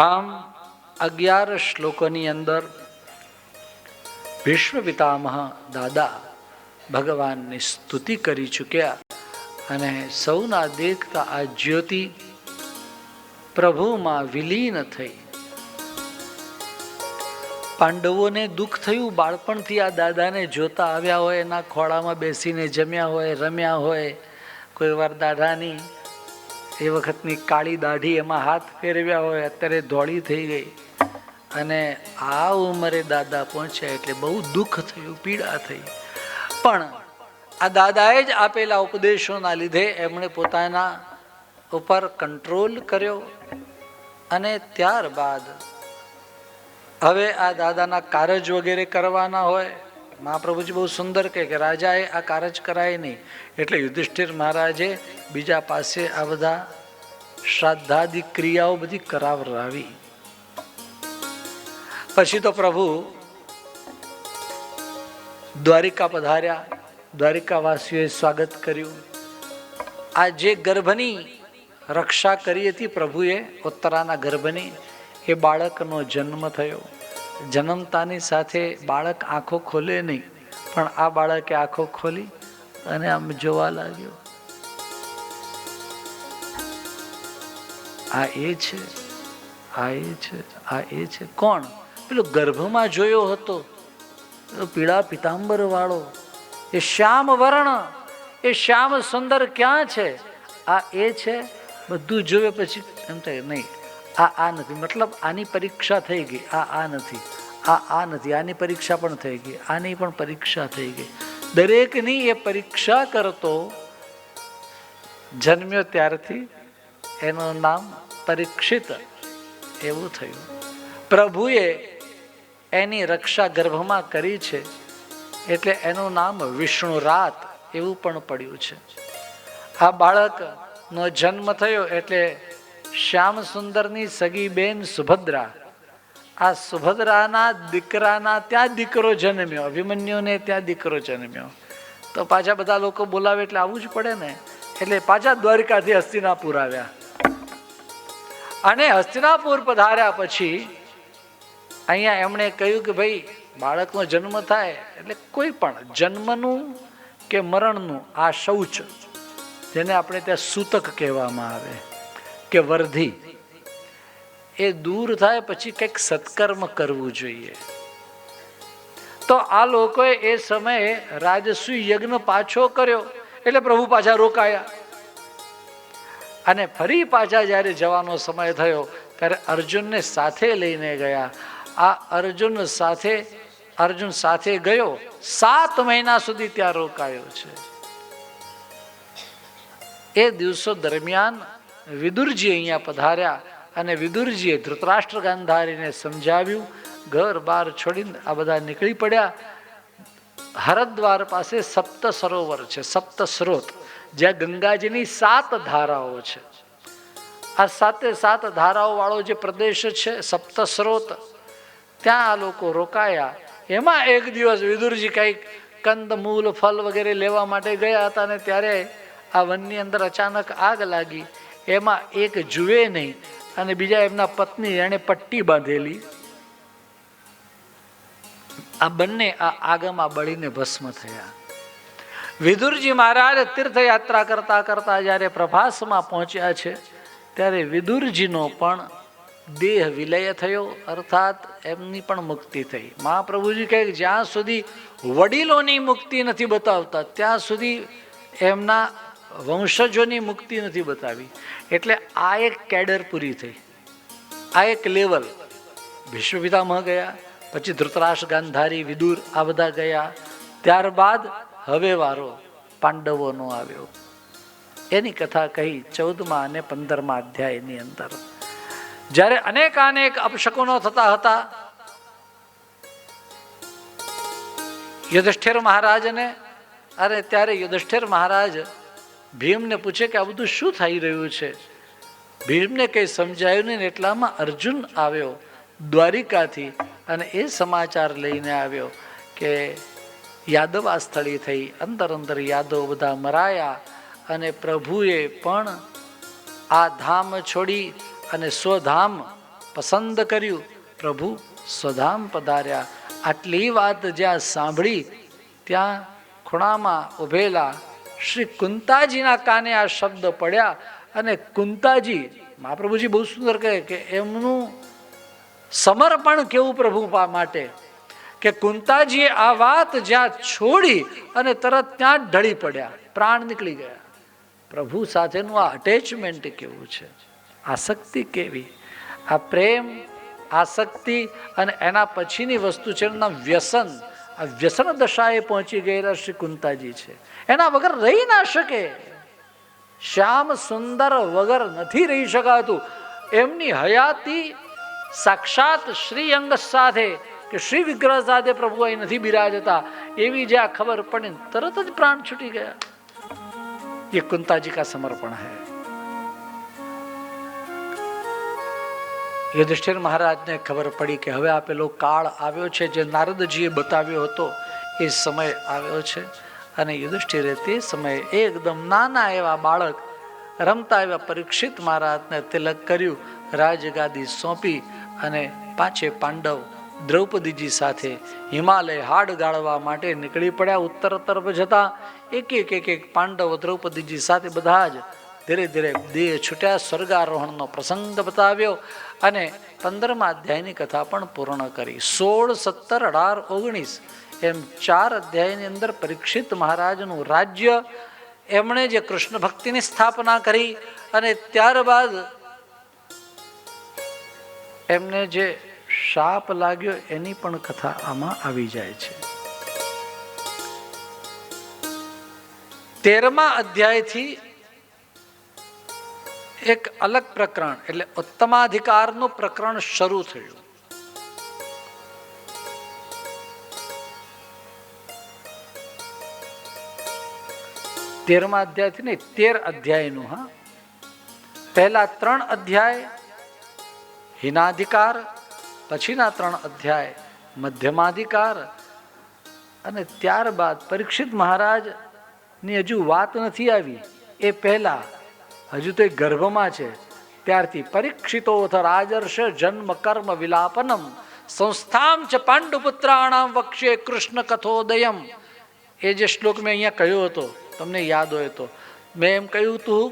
આમ 11 શ્લોકોની અંદર ભીષ્મ પિતામહ દાદા ભગવાનની સ્તુતિ કરી ચૂક્યા અને સૌના દેખતા આ જ્યોતિ પ્રભુમાં વિલીન થઈ. પાંડવોને દુઃખ થયું, બાળપણથી આ દાદાને જોતા આવ્યા હોય, એના ખોળામાં બેસીને જમ્યા હોય, રમ્યા હોય. કોઈ વાર દાદાની એ વખતની કાળી દાઢી એમાં હાથ ફેરવ્યા હોય, અત્યારે ધોળી થઈ ગઈ અને આ ઉંમરે દાદા પહોંચ્યા એટલે બહુ દુઃખ થયું, પીડા થઈ. પણ આ દાદાએ જ આપેલા ઉપદેશોના લીધે એમણે પોતાના ઉપર કંટ્રોલ કર્યો અને ત્યારબાદ હવે આ દાદાના કારજ વગેરે કરવાના હોય. મહાપ્રભુજી બહુ સુંદર કહે કે રાજાએ આ કારજ કરાય નહીં, એટલે યુધિષ્ઠિર મહારાજે બીજા પાસે આ બધા શ્રાદ્ધાદિ ક્રિયાઓ બધી કરાવરાવી. પછી તો પ્રભુ દ્વારિકા પધાર્યા, દ્વારિકાવાસીઓએ સ્વાગત કર્યું. આ જે ગર્ભની રક્ષા કરી હતી પ્રભુએ, ઉત્તરાના ગર્ભની, એ બાળકનો જન્મ થયો. જન્મતાની સાથે બાળક આંખો ખોલે નહીં, પણ આ બાળકે આંખો ખોલી અને આમ જોવા લાગ્યો. આ એ છે, આ એ છે, આ એ છે. કોણ? પેલો ગર્ભમાં જોયો હતો, પીળા પિતાંબર વાળો, એ શ્યામ વર્ણ, એ શ્યામ સુંદર ક્યાં છે? આ એ છે. બધું જોવે પછી એમ થાય નહીં, આ નથી. મતલબ આની પરીક્ષા થઈ ગઈ, આ નથી, આ નથી. આની પરીક્ષા પણ થઈ ગઈ, આની પણ પરીક્ષા થઈ ગઈ. દરેકની એ પરીક્ષા કરતો જન્મ્યો ત્યારથી એનું નામ પરીક્ષિત એવું થયું. પ્રભુએ એની રક્ષા ગર્ભમાં કરી છે એટલે એનું નામ વિષ્ણુરાત એવું પણ પડ્યું છે. આ બાળકનો જન્મ થયો એટલે શ્યામ સુંદરની સગી બેન સુભદ્રા, આ સુભદ્રાના દીકરાના ત્યાં દીકરો જન્મ્યો, અભિમન્યુને ત્યાં દીકરો જન્મ્યો. તો પાછા બધા લોકો બોલાવે એટલે આવવું જ પડે ને, એટલે પાછા દ્વારિકાથી હસ્તિનાપુર આવ્યા. અને હસ્તિનાપુર પધાર્યા પછી અહીંયા એમણે કહ્યું કે ભાઈ બાળકનો જન્મ થાય એટલે કોઈ પણ જન્મનું કે મરણનું આ શૌચ, જેને આપણે ત્યાં સૂતક કહેવામાં આવે કે વર્ધી, એ દૂર થાય પછી કંઈક સત્કર્મ કરવું જોઈએ. તો આ લોકોએ એ સમયે રાજસુ યજ્ઞ પાછો કર્યો એટલે પ્રભુ પાછા રોકાયા. અને ફરી પાછા જ્યારે જવાનો સમય થયો ત્યારે અર્જુનને સાથે લઈને ગયા. આ અર્જુન સાથે ગયો, 7 મહિના સુધી ત્યાં રોકાયો છે. એ દિવસો દરમિયાન વિદુરજી અહીંયા પધાર્યા અને વિદુરજીએ ધૃતરાષ્ટ્ર ગાંધારીને સમજાવ્યું. ઘર બાર છોડીને આ બધા નીકળી પડ્યા. હરદ્વાર પાસે સપ્ત સરોવર છે, સપ્ત સ્રોત, જ્યાં ગંગાજીની 7 ધારાઓ છે. આ 7 ધારાઓ વાળો જે પ્રદેશ છે સપ્ત સ્રોત, ત્યાં આ લોકો રોકાયા. એમાં એક દિવસ વિદુરજી કંઈક કંદ મૂલ ફળ વગેરે લેવા માટે ગયા હતા ને ત્યારે આ વનની અંદર અચાનક આગ લાગી. એમાં એક જુએ નહીં અને બીજા એમના પત્ની, એણે પટ્ટી બાંધેલી આ બંને આ આગમાં બળીને ભસ્મ થયા. વિદુરજી મહારાજ તીર્થયાત્રા કરતા કરતા જ્યારે પ્રભાસમાં પહોંચ્યા છે ત્યારે વિદુરજીનો પણ દેહ વિલય થયો, અર્થાત એમની પણ મુક્તિ થઈ. મહાપ્રભુજી કહે જ્યાં સુધી વડીલોની મુક્તિ નથી બતાવતા ત્યાં સુધી એમના વંશજોની મુક્તિ નથી બતાવી. એટલે આ એક કેડર પૂરી થઈ, આ એક લેવલ. ભીષ્મ પિતામહ ગયા, પછી ધૃતરાષ્ટ્ર, ગાંધારી, વિદુર આ બધા ગયા. ત્યારબાદ હવે વારો પાંડવોનો આવ્યો. એની કથા કહી 14મા અને 15મા અધ્યાયની અંદર. જ્યારે અનેક અપશકુનો થતા હતા, યુધિષ્ઠિર મહારાજને, અરે ત્યારે યુધિષ્ઠિર મહારાજ ભીમને પૂછે કે આ બધું શું થઈ રહ્યું છે. ભીમને કંઈ સમજાયું નહીં. એટલામાં અર્જુન આવ્યો દ્વારિકાથી અને એ સમાચાર લઈને આવ્યો કે યાદવ આ સ્થળી થઈ, અંદર યાદવ બધા મરાયા અને પ્રભુએ પણ આ ધામ છોડી અને સ્વધામ પસંદ કર્યું. પ્રભુ સ્વધામ પધાર્યા. આટલી વાત જ્યાં સાંભળી ત્યાં ખૂણામાં ઉભેલા શ્રી કુંતાજીના કાને આ શબ્દ પડ્યા અને કુંતાજી, મહાપ્રભુજી બહુ સુંદર કહે કે એમનું સમર્પણ કેવું પ્રભુ માટે કે કુંતાજીએ આ વાત જ્યાં છોડી અને તરત ત્યાં જ ઢળી પડ્યા, પ્રાણ નીકળી ગયા. પ્રભુ સાથેનું આ અટેચમેન્ટ કેવું છે, આસક્તિ કેવી, આ પ્રેમ, આસક્તિ અને એના પછીની વસ્તુ છે એના વ્યસન. આ વ્યસન દશાએ પહોંચી ગયેલા શ્રી કુંતાજી છે. એના વગર રહી ના શકે. શ્યામ સુંદર વગર નથી રહી શકાતું. એમની હયાતી સાક્ષાત શ્રી અંગ સાથે કે શ્રી વિગ્રહ સાથે પ્રભુ અહીં નથી બિરાજતા એવી જ્યાં ખબર પડી તરત જ પ્રાણ છૂટી ગયા. ये कुंताजी का समर्पण है. યુધિષ્ઠિર મહારાજને ખબર પડી કે હવે આ પેલો કાળ આવ્યો છે જે નારદજીએ બતાવ્યો હતો એ સમય આવ્યો છે. અને યુધિષ્ઠિરે તે સમયે એકદમ નાના એવા બાળક રમતા એવા પરીક્ષિત મહારાજને તિલક કર્યું, રાજગાદી સોંપી અને પાંચે પાંડવ દ્રૌપદીજી સાથે હિમાલય હાડ ગાળવા માટે નીકળી પડ્યા. ઉત્તર તરફ જતા એક પાંડવ દ્રૌપદીજી સાથે બધા જ ધીરે ધીરે દેહ છૂટ્યા. સ્વર્ગારોહણનો પ્રસંગ બતાવ્યો અને 15મા અધ્યાયની કથા પણ પૂર્ણ કરી. 16, 17, 18, 19 એમ 4 અધ્યાયની અંદર પરીક્ષિત મહારાજનું રાજ્ય, એમણે જે કૃષ્ણ ભક્તિની સ્થાપના કરી અને ત્યારબાદ એમને જે શાપ લાગ્યો એની પણ કથા આમાં આવી જાય છે. 13મા અધ્યાયથી એક અલગ પ્રકરણ એટલે ઉત્તમાધિકારનું પ્રકરણ શરૂ થયું. તેરમા અધ્યાયથી નહીં, 13 અધ્યાયનું. હા, પહેલા 3 અધ્યાય હિનાધિકાર, પછીના 3 અધ્યાય મધ્યમાધિકાર અને ત્યારબાદ પરીક્ષિત મહારાજ ની હજુ વાત નથી આવી એ પહેલા, હજુ તો એ ગર્ભમાં છે ત્યારથી પરીક્ષિતોથ રાજર્ષ જન્મ કર્મ વિલાપનમ સંસ્થામ ચ પાંડુપુત્રાણામ વક્ષે કૃષ્ણ કથોદયમ. એ જે શ્લોક મેં અહીંયા કહ્યો હતો, તમને યાદ હોય તો મેં એમ કહ્યું હતું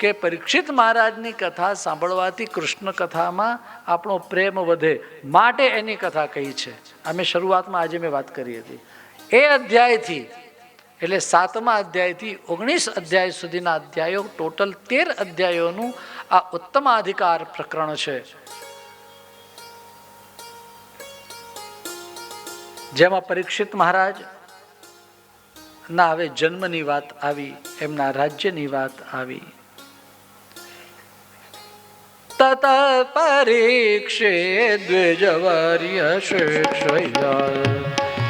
કે પરીક્ષિત મહારાજની કથા સાંભળવાથી કૃષ્ણ કથામાં આપણો પ્રેમ વધે માટે એની કથા કહી છે. અમે શરૂઆતમાં આજે મેં વાત કરી હતી. એ અધ્યાયથી એટલે 7મા અધ્યાયથી 19 અધ્યાય સુધીના અધ્યાયો, ટોટલ 13 અધ્યાયોનું આ ઉત્તમાધિકાર પ્રકરણ છે, જેમાં પરીક્ષિત મહારાજ ના હવે જન્મની વાત આવી, એમના રાજ્યની વાત આવી. તત પરીક્ષે દ્વિજવર્ય શિક્ષયા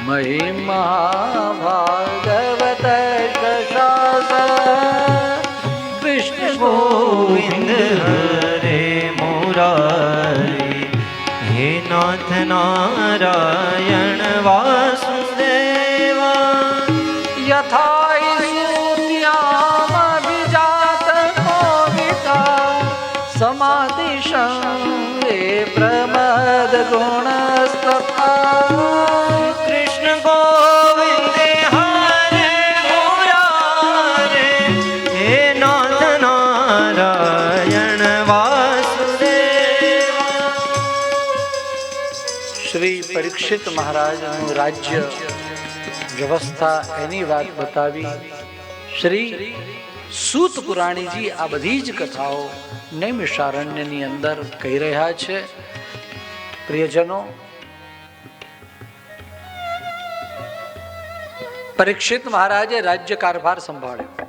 મહિમા ભાગવત શાસ કૃષ્ણ ગોવિંદ હરે મુરારી હે નાથ નારાયણ વાસુદેવા યથા સુત્યામ વિજાત કોવિતા સમાધિશં વે પ્રમદ ગુણસ્તથા શ્રી પરીક્ષિત મહારાજનું રાજ્ય વ્યવસ્થા એની વાત બતાવી. શ્રી સૂત પુરાણીજી આ બધી જ કથાઓ નૈમિષારણ્યની અંદર કહી રહ્યા છે. પ્રિયજનો, પરીક્ષિત મહારાજે રાજ્ય કારભાર સંભાળ્યો.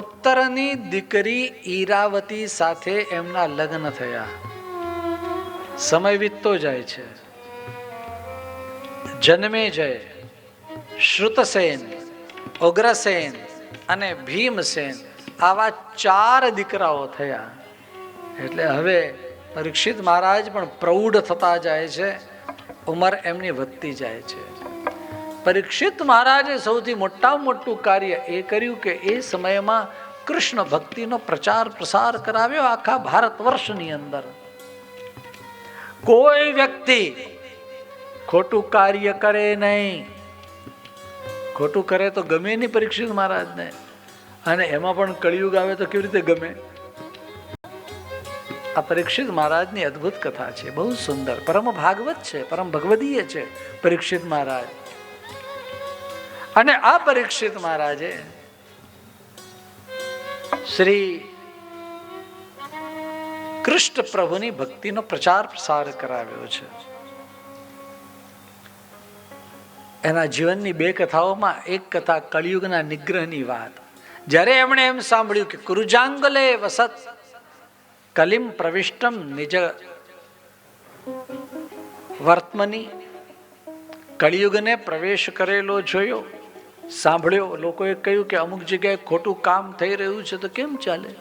ઉત્તરની દીકરી ઈરાવતી સાથે એમના લગ્ન થયા. સમય વીતતો જાય છે. જન્મેજય, શ્રુતસેન, ઉગ્રસેન અને ભીમસેન આવા 4 દીકરાઓ થયા. એટલે હવે પરીક્ષિત મહારાજ પણ પ્રૌઢ થતા જાય છે, ઉંમર એમની વધતી જાય છે. પરીક્ષિત મહારાજે સૌથી મોટામાં મોટું કાર્ય એ કર્યું કે એ સમયમાં કૃષ્ણ ભક્તિનો પ્રચાર પ્રસાર કરાવ્યો આખા ભારત વર્ષની અંદર. કોઈ વ્યક્તિ ખોટું કાર્ય કરે નહીં. ખોટું કરે તો ગમે નહીં પરીક્ષિત મહારાજને, અને એમાં પણ કળિયુગ આવે તો કેવી રીતે ગમે. આ પરીક્ષિત મહારાજની અદ્ભુત કથા છે, બહુ સુંદર, પરમ ભાગવત છે, પરમ ભગવદીય છે પરીક્ષિત મહારાજ. અને આ પરીક્ષિત મહારાજે શ્રી કૃષ્ણ પ્રભુની ભક્તિનો પ્રચાર પ્રસાર કરાવ્યો છે. એના જીવનની 2 કથાઓમાં એક કથા કળિયુગના નિગ્રહની વાત. જ્યારે એમણે એમ સાંભળ્યું કે કુરુજાંગલે વસત કલિમ પ્રવિષ્ટમ નિજ વર્તમની, કળિયુગને પ્રવેશ કરેલો જોયો, સાંભળ્યો. લોકોએ કહ્યું કે અમુક જગ્યાએ ખોટું કામ થઈ રહ્યું છે તો કેમ ચાલે.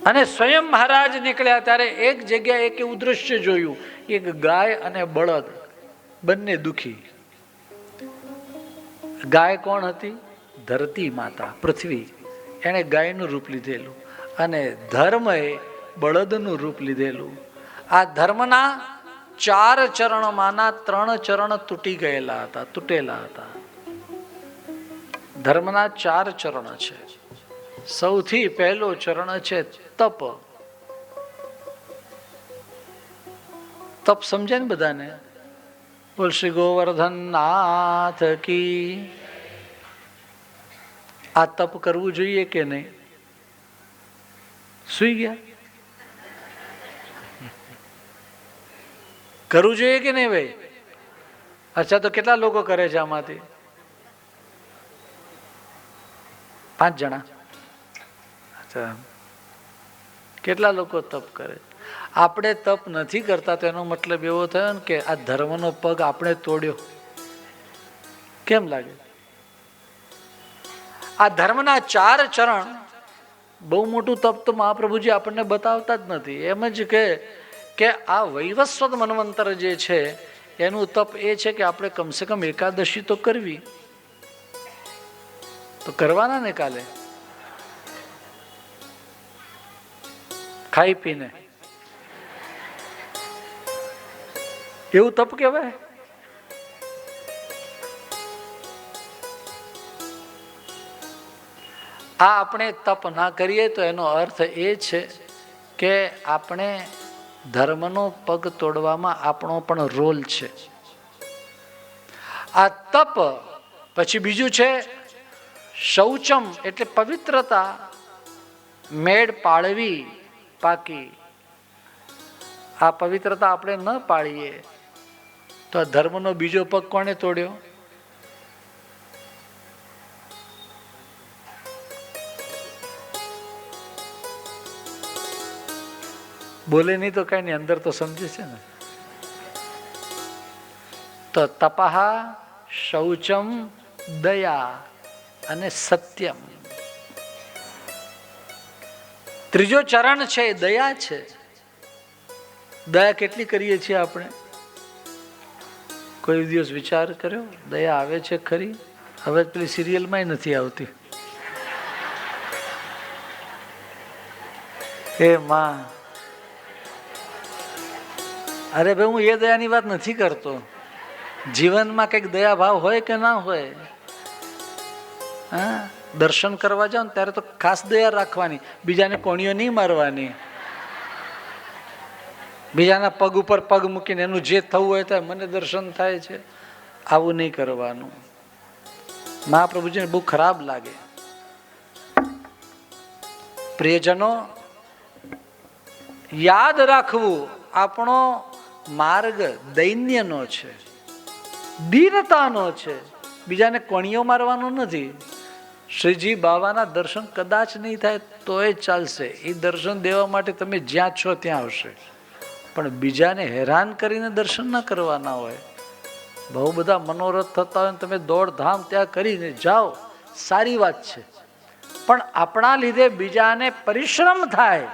અને સ્વયં મહારાજ નીકળ્યા ત્યારે એક જગ્યાએ એક એવું દ્રશ્ય જોયું. એક ગાય અને બળદ બંને દુખી. ગાય કોણ હતી? ધરતી માતા, પૃથ્વી. એણે ગાયનું રૂપ લીધેલું અને ધર્મએ બળદનું રૂપ લીધેલું. આ ધર્મના 4 ચરણમાંના 3 ચરણ તૂટી ગયેલા હતા, તૂટેલા હતા. ધર્મના 4 ચરણ છે. સૌથી પહેલો ચરણ છે તપ. તપ સમજે ને બધાને? બોલ શ્રી ગોવર્ધન નાથ કી. આ તપ કરવું જોઈએ કે નહીં? સુઈ ગયા? કરવું જોઈએ કે નહીં ભાઈ? અચ્છા, તો કેટલા લોકો કરે છે આમાંથી? 5 જણા. અચ્છા, કેટલા લોકો તપ કરે? આપણે તપ નથી કરતા તો એનો મતલબ એવો થયો ને કે આ ધર્મનો પગ આપણે તોડ્યો. કેમ લાગે? આ ધર્મના 4 ચરણ બહુ મોટું તપ તો મહાપ્રભુજી આપણને બતાવતા જ નથી. એમ જ કે આ વૈવસ્વત મન્વંતર જે છે એનું તપ એ છે કે આપણે કમસે કમ એકાદશી તો કરવી. તો કરવાના ને કાલે ખાઈ પીને. એવું તપ કહેવાય? આ આપણે તપ ના કરીએ તો એનો અર્થ એ છે કે આપણે ધર્મનો પગ તોડવામાં આપણો પણ રોલ છે. આ તપ પછી બીજું છે શૌચમ, એટલે પવિત્રતા. મેળ પાળવી પાકી. આ પવિત્રતા આપણે ન પાળીએ તો આ ધર્મનો બીજો પગ કોણે તોડ્યો? બોલે નહીં તો કઈ નહીં, અંદર તો સમજે છે ને. તો તપઃ, શૌચમ, દયા અને સત્યમ. ત્રીજો ચરણ છે દયા છે. દયા કેટલી કરીએ છીએ આપણે? કોઈ દિવસ વિચાર કર્યો? દયા આવે છે ખરી? હવે પેલી સિરિયલમાં નથી આવતી. હે માં, અરે ભાઈ, હું એ દયાની વાત નથી કરતો. જીવનમાં કંઈક દયા ભાવ હોય કે ના હોય? હા, દર્શન કરવા જાઓ ને ત્યારે તો ખાસ દયા રાખવાની, બીજાને કોણીઓ નહીં મારવાની. બીજાના પગ ઉપર પગ મૂકીને એનું જે થવું હોય તો મને દર્શન થાય છે, આવું નહીં કરવાનું. મહાપ્રભુજીને બહુ ખરાબ લાગે. પ્રિયજનો, યાદ રાખવું આપણો માર્ગ દૈન્યનો છે, દીનતાનો છે, બીજાને કોણીઓ મારવાનો નથી. શ્રીજી બાબાના દર્શન કદાચ નહીં થાય તોય ચાલશે. એ દર્શન દેવા માટે તમે જ્યાં છો ત્યાં આવશે, પણ બીજાને હેરાન કરીને દર્શન ના કરવાના હોય. બહુ બધા મનોરથ થતા હોય, તમે દોડધામ ત્યાં કરીને જાઓ, સારી વાત છે, પણ આપણા લીધે બીજાને પરિશ્રમ થાય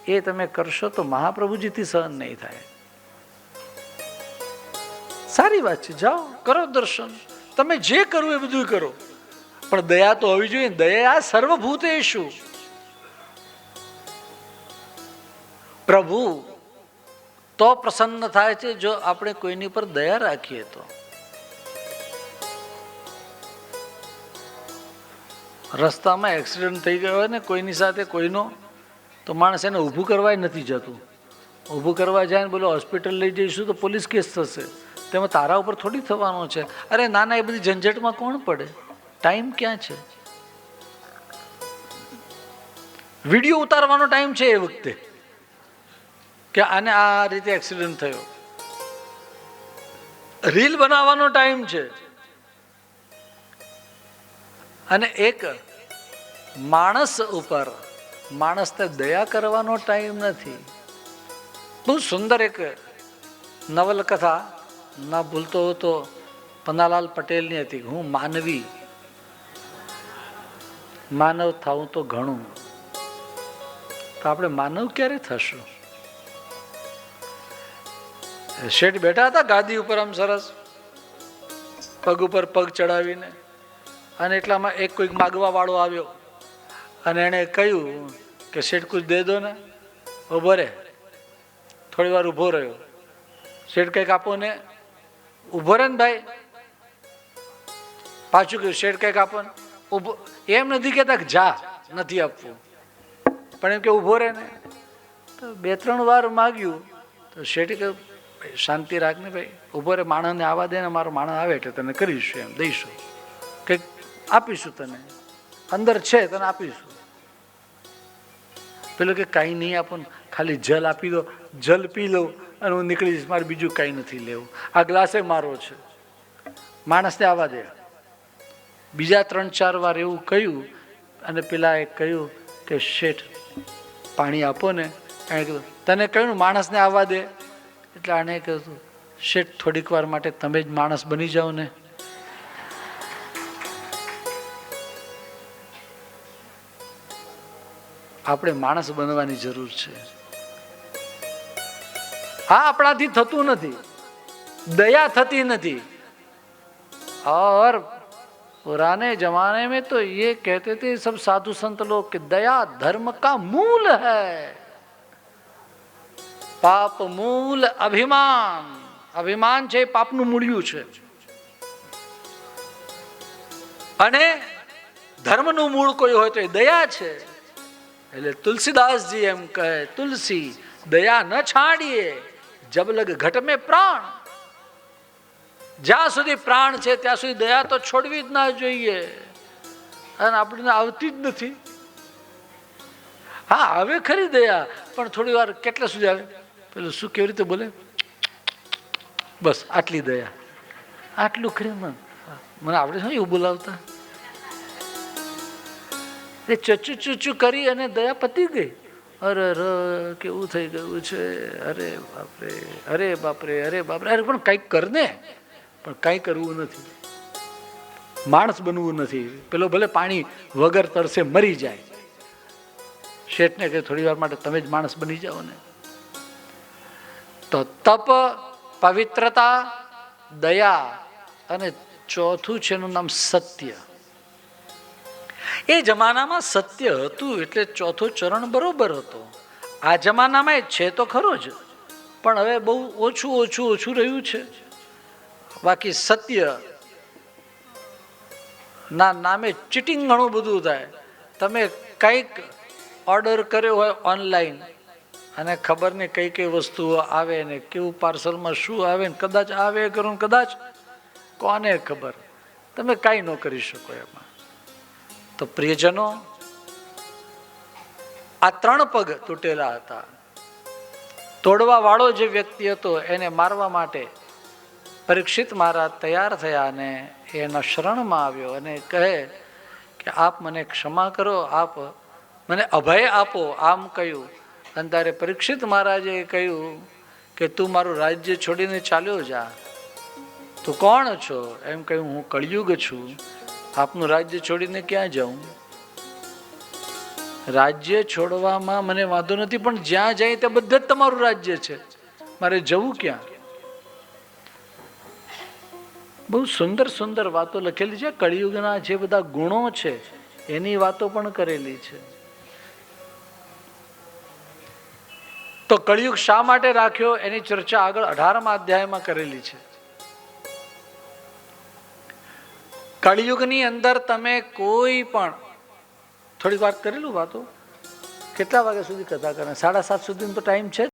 એ તમે કરશો તો મહાપ્રભુજીથી સહન નહીં થાય. સારી વાત છે, જાઓ કરો દર્શન, તમે જે કરવું એ બધું કરો, પણ દયા તો હોવી જોઈએ. દયા સર્વભૂતેષુ. પ્રભુ તો પ્રસન્ન થાય છે જો આપણે કોઈની પર દયા રાખીએ તો. રસ્તામાં એક્સિડન્ટ થઈ ગયો હોય ને કોઈની સાથે કોઈનો, તો માણસ એને ઊભું કરવા નથી જતું. ઊભું કરવા જાય ને બોલો હોસ્પિટલ લઈ જઈશું તો પોલીસ કેસ થશે, તેમાં તારા ઉપર થોડી થવાનો છે. અરે નાના, એ બધી ઝંઝટમાં કોણ પડે? ટાઈમ ક્યાં છે? વિડીયો ઉતારવાનો ટાઈમ છે એ વખતે કે આને આ રીતે એક્સિડન્ટ થયો. રીલ બનાવવાનો ટાઈમ છે. અને એક માણસ ઉપર માણસને દયા કરવાનો ટાઈમ નથી. બહુ સુંદર એક નવલકથા ના ભૂલતો હતો પન્નાલાલ પટેલની હતી. હું માનવી, માનવ થાઉં તો ઘણું. તો આપણે માનવ ક્યારે થશું? શેઠ બેઠા હતા ગાદી ઉપર આમ સરસ પગ ઉપર પગ ચડાવીને, અને એટલામાં એક કોઈક માગવા વાળો આવ્યો અને એને કહ્યું કે શેઠ કુછ દે દો ને. ઉભો રે. થોડી વાર ઉભો રહ્યો. શેઠ કંઈક આપો ને. ઉભો રે ને ભાઈ. પાછું કહ્યું શેઠ કંઈક આપો ને. ઉભો. એમ નથી કહેતા કે જા નથી આપવું, પણ એમ કે ઉભો રહે ને. તો 2-3 વાર માગ્યું તો શેઠે કહ્યું શાંતિ રાખ ને ભાઈ, ઉભો રે, માણસને આવવા દે ને, મારો માણસ આવે એટલે તને કરીશું, એમ દઈશું, કંઈક આપીશું તને, અંદર છે તને આપીશું. પેલો કે કાંઈ નહીં આપો ને, ખાલી જલ આપી દો, જલ પી લઉં અને હું નીકળી જઈશ, મારે બીજું કાંઈ નથી લેવું, આ ગ્લાસે મારો છે. માણસને આવવા દે. બીજા 3-4 વાર એવું કહ્યું અને પેલા એ કહ્યું કે શેઠ પાણી આપો ને. એણે કીધું તને કહ્યું માણસને આવવા દે, એટલે આને કહ્યું શેઠ થોડીક વાર માટે તમે જ માણસ બની જાઓ ને. આપણે માણસ બનવાની જરૂર છે. હા, આપણાથી થતું નથી, દયા થતી નથી. और पुराने जमाने में तो ये कहते थे सब साधु संत लोग कि दया धर्म का मूल है, पाप मूल अभिमान. અભિમાન છે પાપનું મૂળિયું છે, અને ધર્મનું મૂળ કોઈ હોય તો એ દયા છે. એટલે તુલસીદાસજી એમ કહે, તુલસી દયા ન છાડીએ જબ લગ ઘટ મેં પ્રાણ. જ્યાં સુધી પ્રાણ છે ત્યાં સુધી દયા તો છોડવી જ ના જોઈએ. અને આપણને આવતી જ નથી. હા, આવે ખરી દયા, પણ થોડી વાર કેટલા સુધી આવે? પેલું શું કેવી રીતે બોલે, બસ આટલી દયા, આટલું ખરી. મને આપણે શું એવું બોલાવતા, એ ચચુ ચૂચું કરી અને દયા પતી ગઈ. અરે કેવું થઈ ગયું છે, અરે બાપરે, અરે બાપરે, અરે બાપરે. અરે પણ કંઈક કર ને. પણ કંઈ કરવું નથી, માણસ બનવું નથી. પેલો ભલે પાણી વગર તરસે મરી જાય, શેઠને કે થોડી વાર માટે તમે જ માણસ બની જાઓ ને. તો તપ, પવિત્રતા, દયા, અને ચોથું છે એનું નામ સત્ય. એ જમાનામાં સત્ય હતું એટલે ચોથો ચરણ બરોબર હતો. આ જમાનામાં છે તો ખરો જ, પણ હવે બહુ ઓછું રહ્યું છે. બાકી સત્ય ના નામે ચીટિંગ ઘણું બધું થાય. તમે કંઈક ઓર્ડર કર્યો હોય ઓનલાઈન, અને ખબર નહીં કઈ કઈ વસ્તુઓ આવે ને કેવું પાર્સલમાં શું આવે ને કદાચ આવે કરું કદાચ કોને ખબર, તમે કાંઈ ન કરી શકો એમાં. તો પ્રિયજનો, આ 3 પગ તૂટેલા હતા. તોડવા વાળો જે વ્યક્તિ હતો એને મારવા માટે પરીક્ષિત મહારાજ તૈયાર થયા અને એના શરણમાં આવ્યો અને કહે કે આપ મને ક્ષમા કરો, આપ મને અભય આપો, આમ કહ્યું. અને ત્યારે પરીક્ષિત મહારાજે કહ્યું કે તું મારું રાજ્ય છોડીને ચાલ્યો જા. તું કોણ છો? એમ કહ્યું હું કળિયુગ છું, આપનું રાજ્ય છોડીને ક્યાં જાઉં? રાજ્ય છોડવામાં મને વાંધો નથી, પણ જ્યાં જાય ત્યાં બધે જ તમારું રાજ્ય છે, મારે જવું ક્યાં? બહુ સુંદર સુંદર વાતો લખેલી છે. કળિયુગના જે બધા ગુણો છે એની વાતો પણ કરેલી છે. તો કળિયુગ શા માટે રાખ્યો એની ચર્ચા આગળ 18મા અધ્યાયમાં કરેલી છે. કળિયુગની અંદર તમે કોઈ પણ થોડીક વાર કરેલું વાતો. કેટલા વાગ્યા સુધી કથા કરે? 7:30 સુધીનો તો ટાઈમ છે.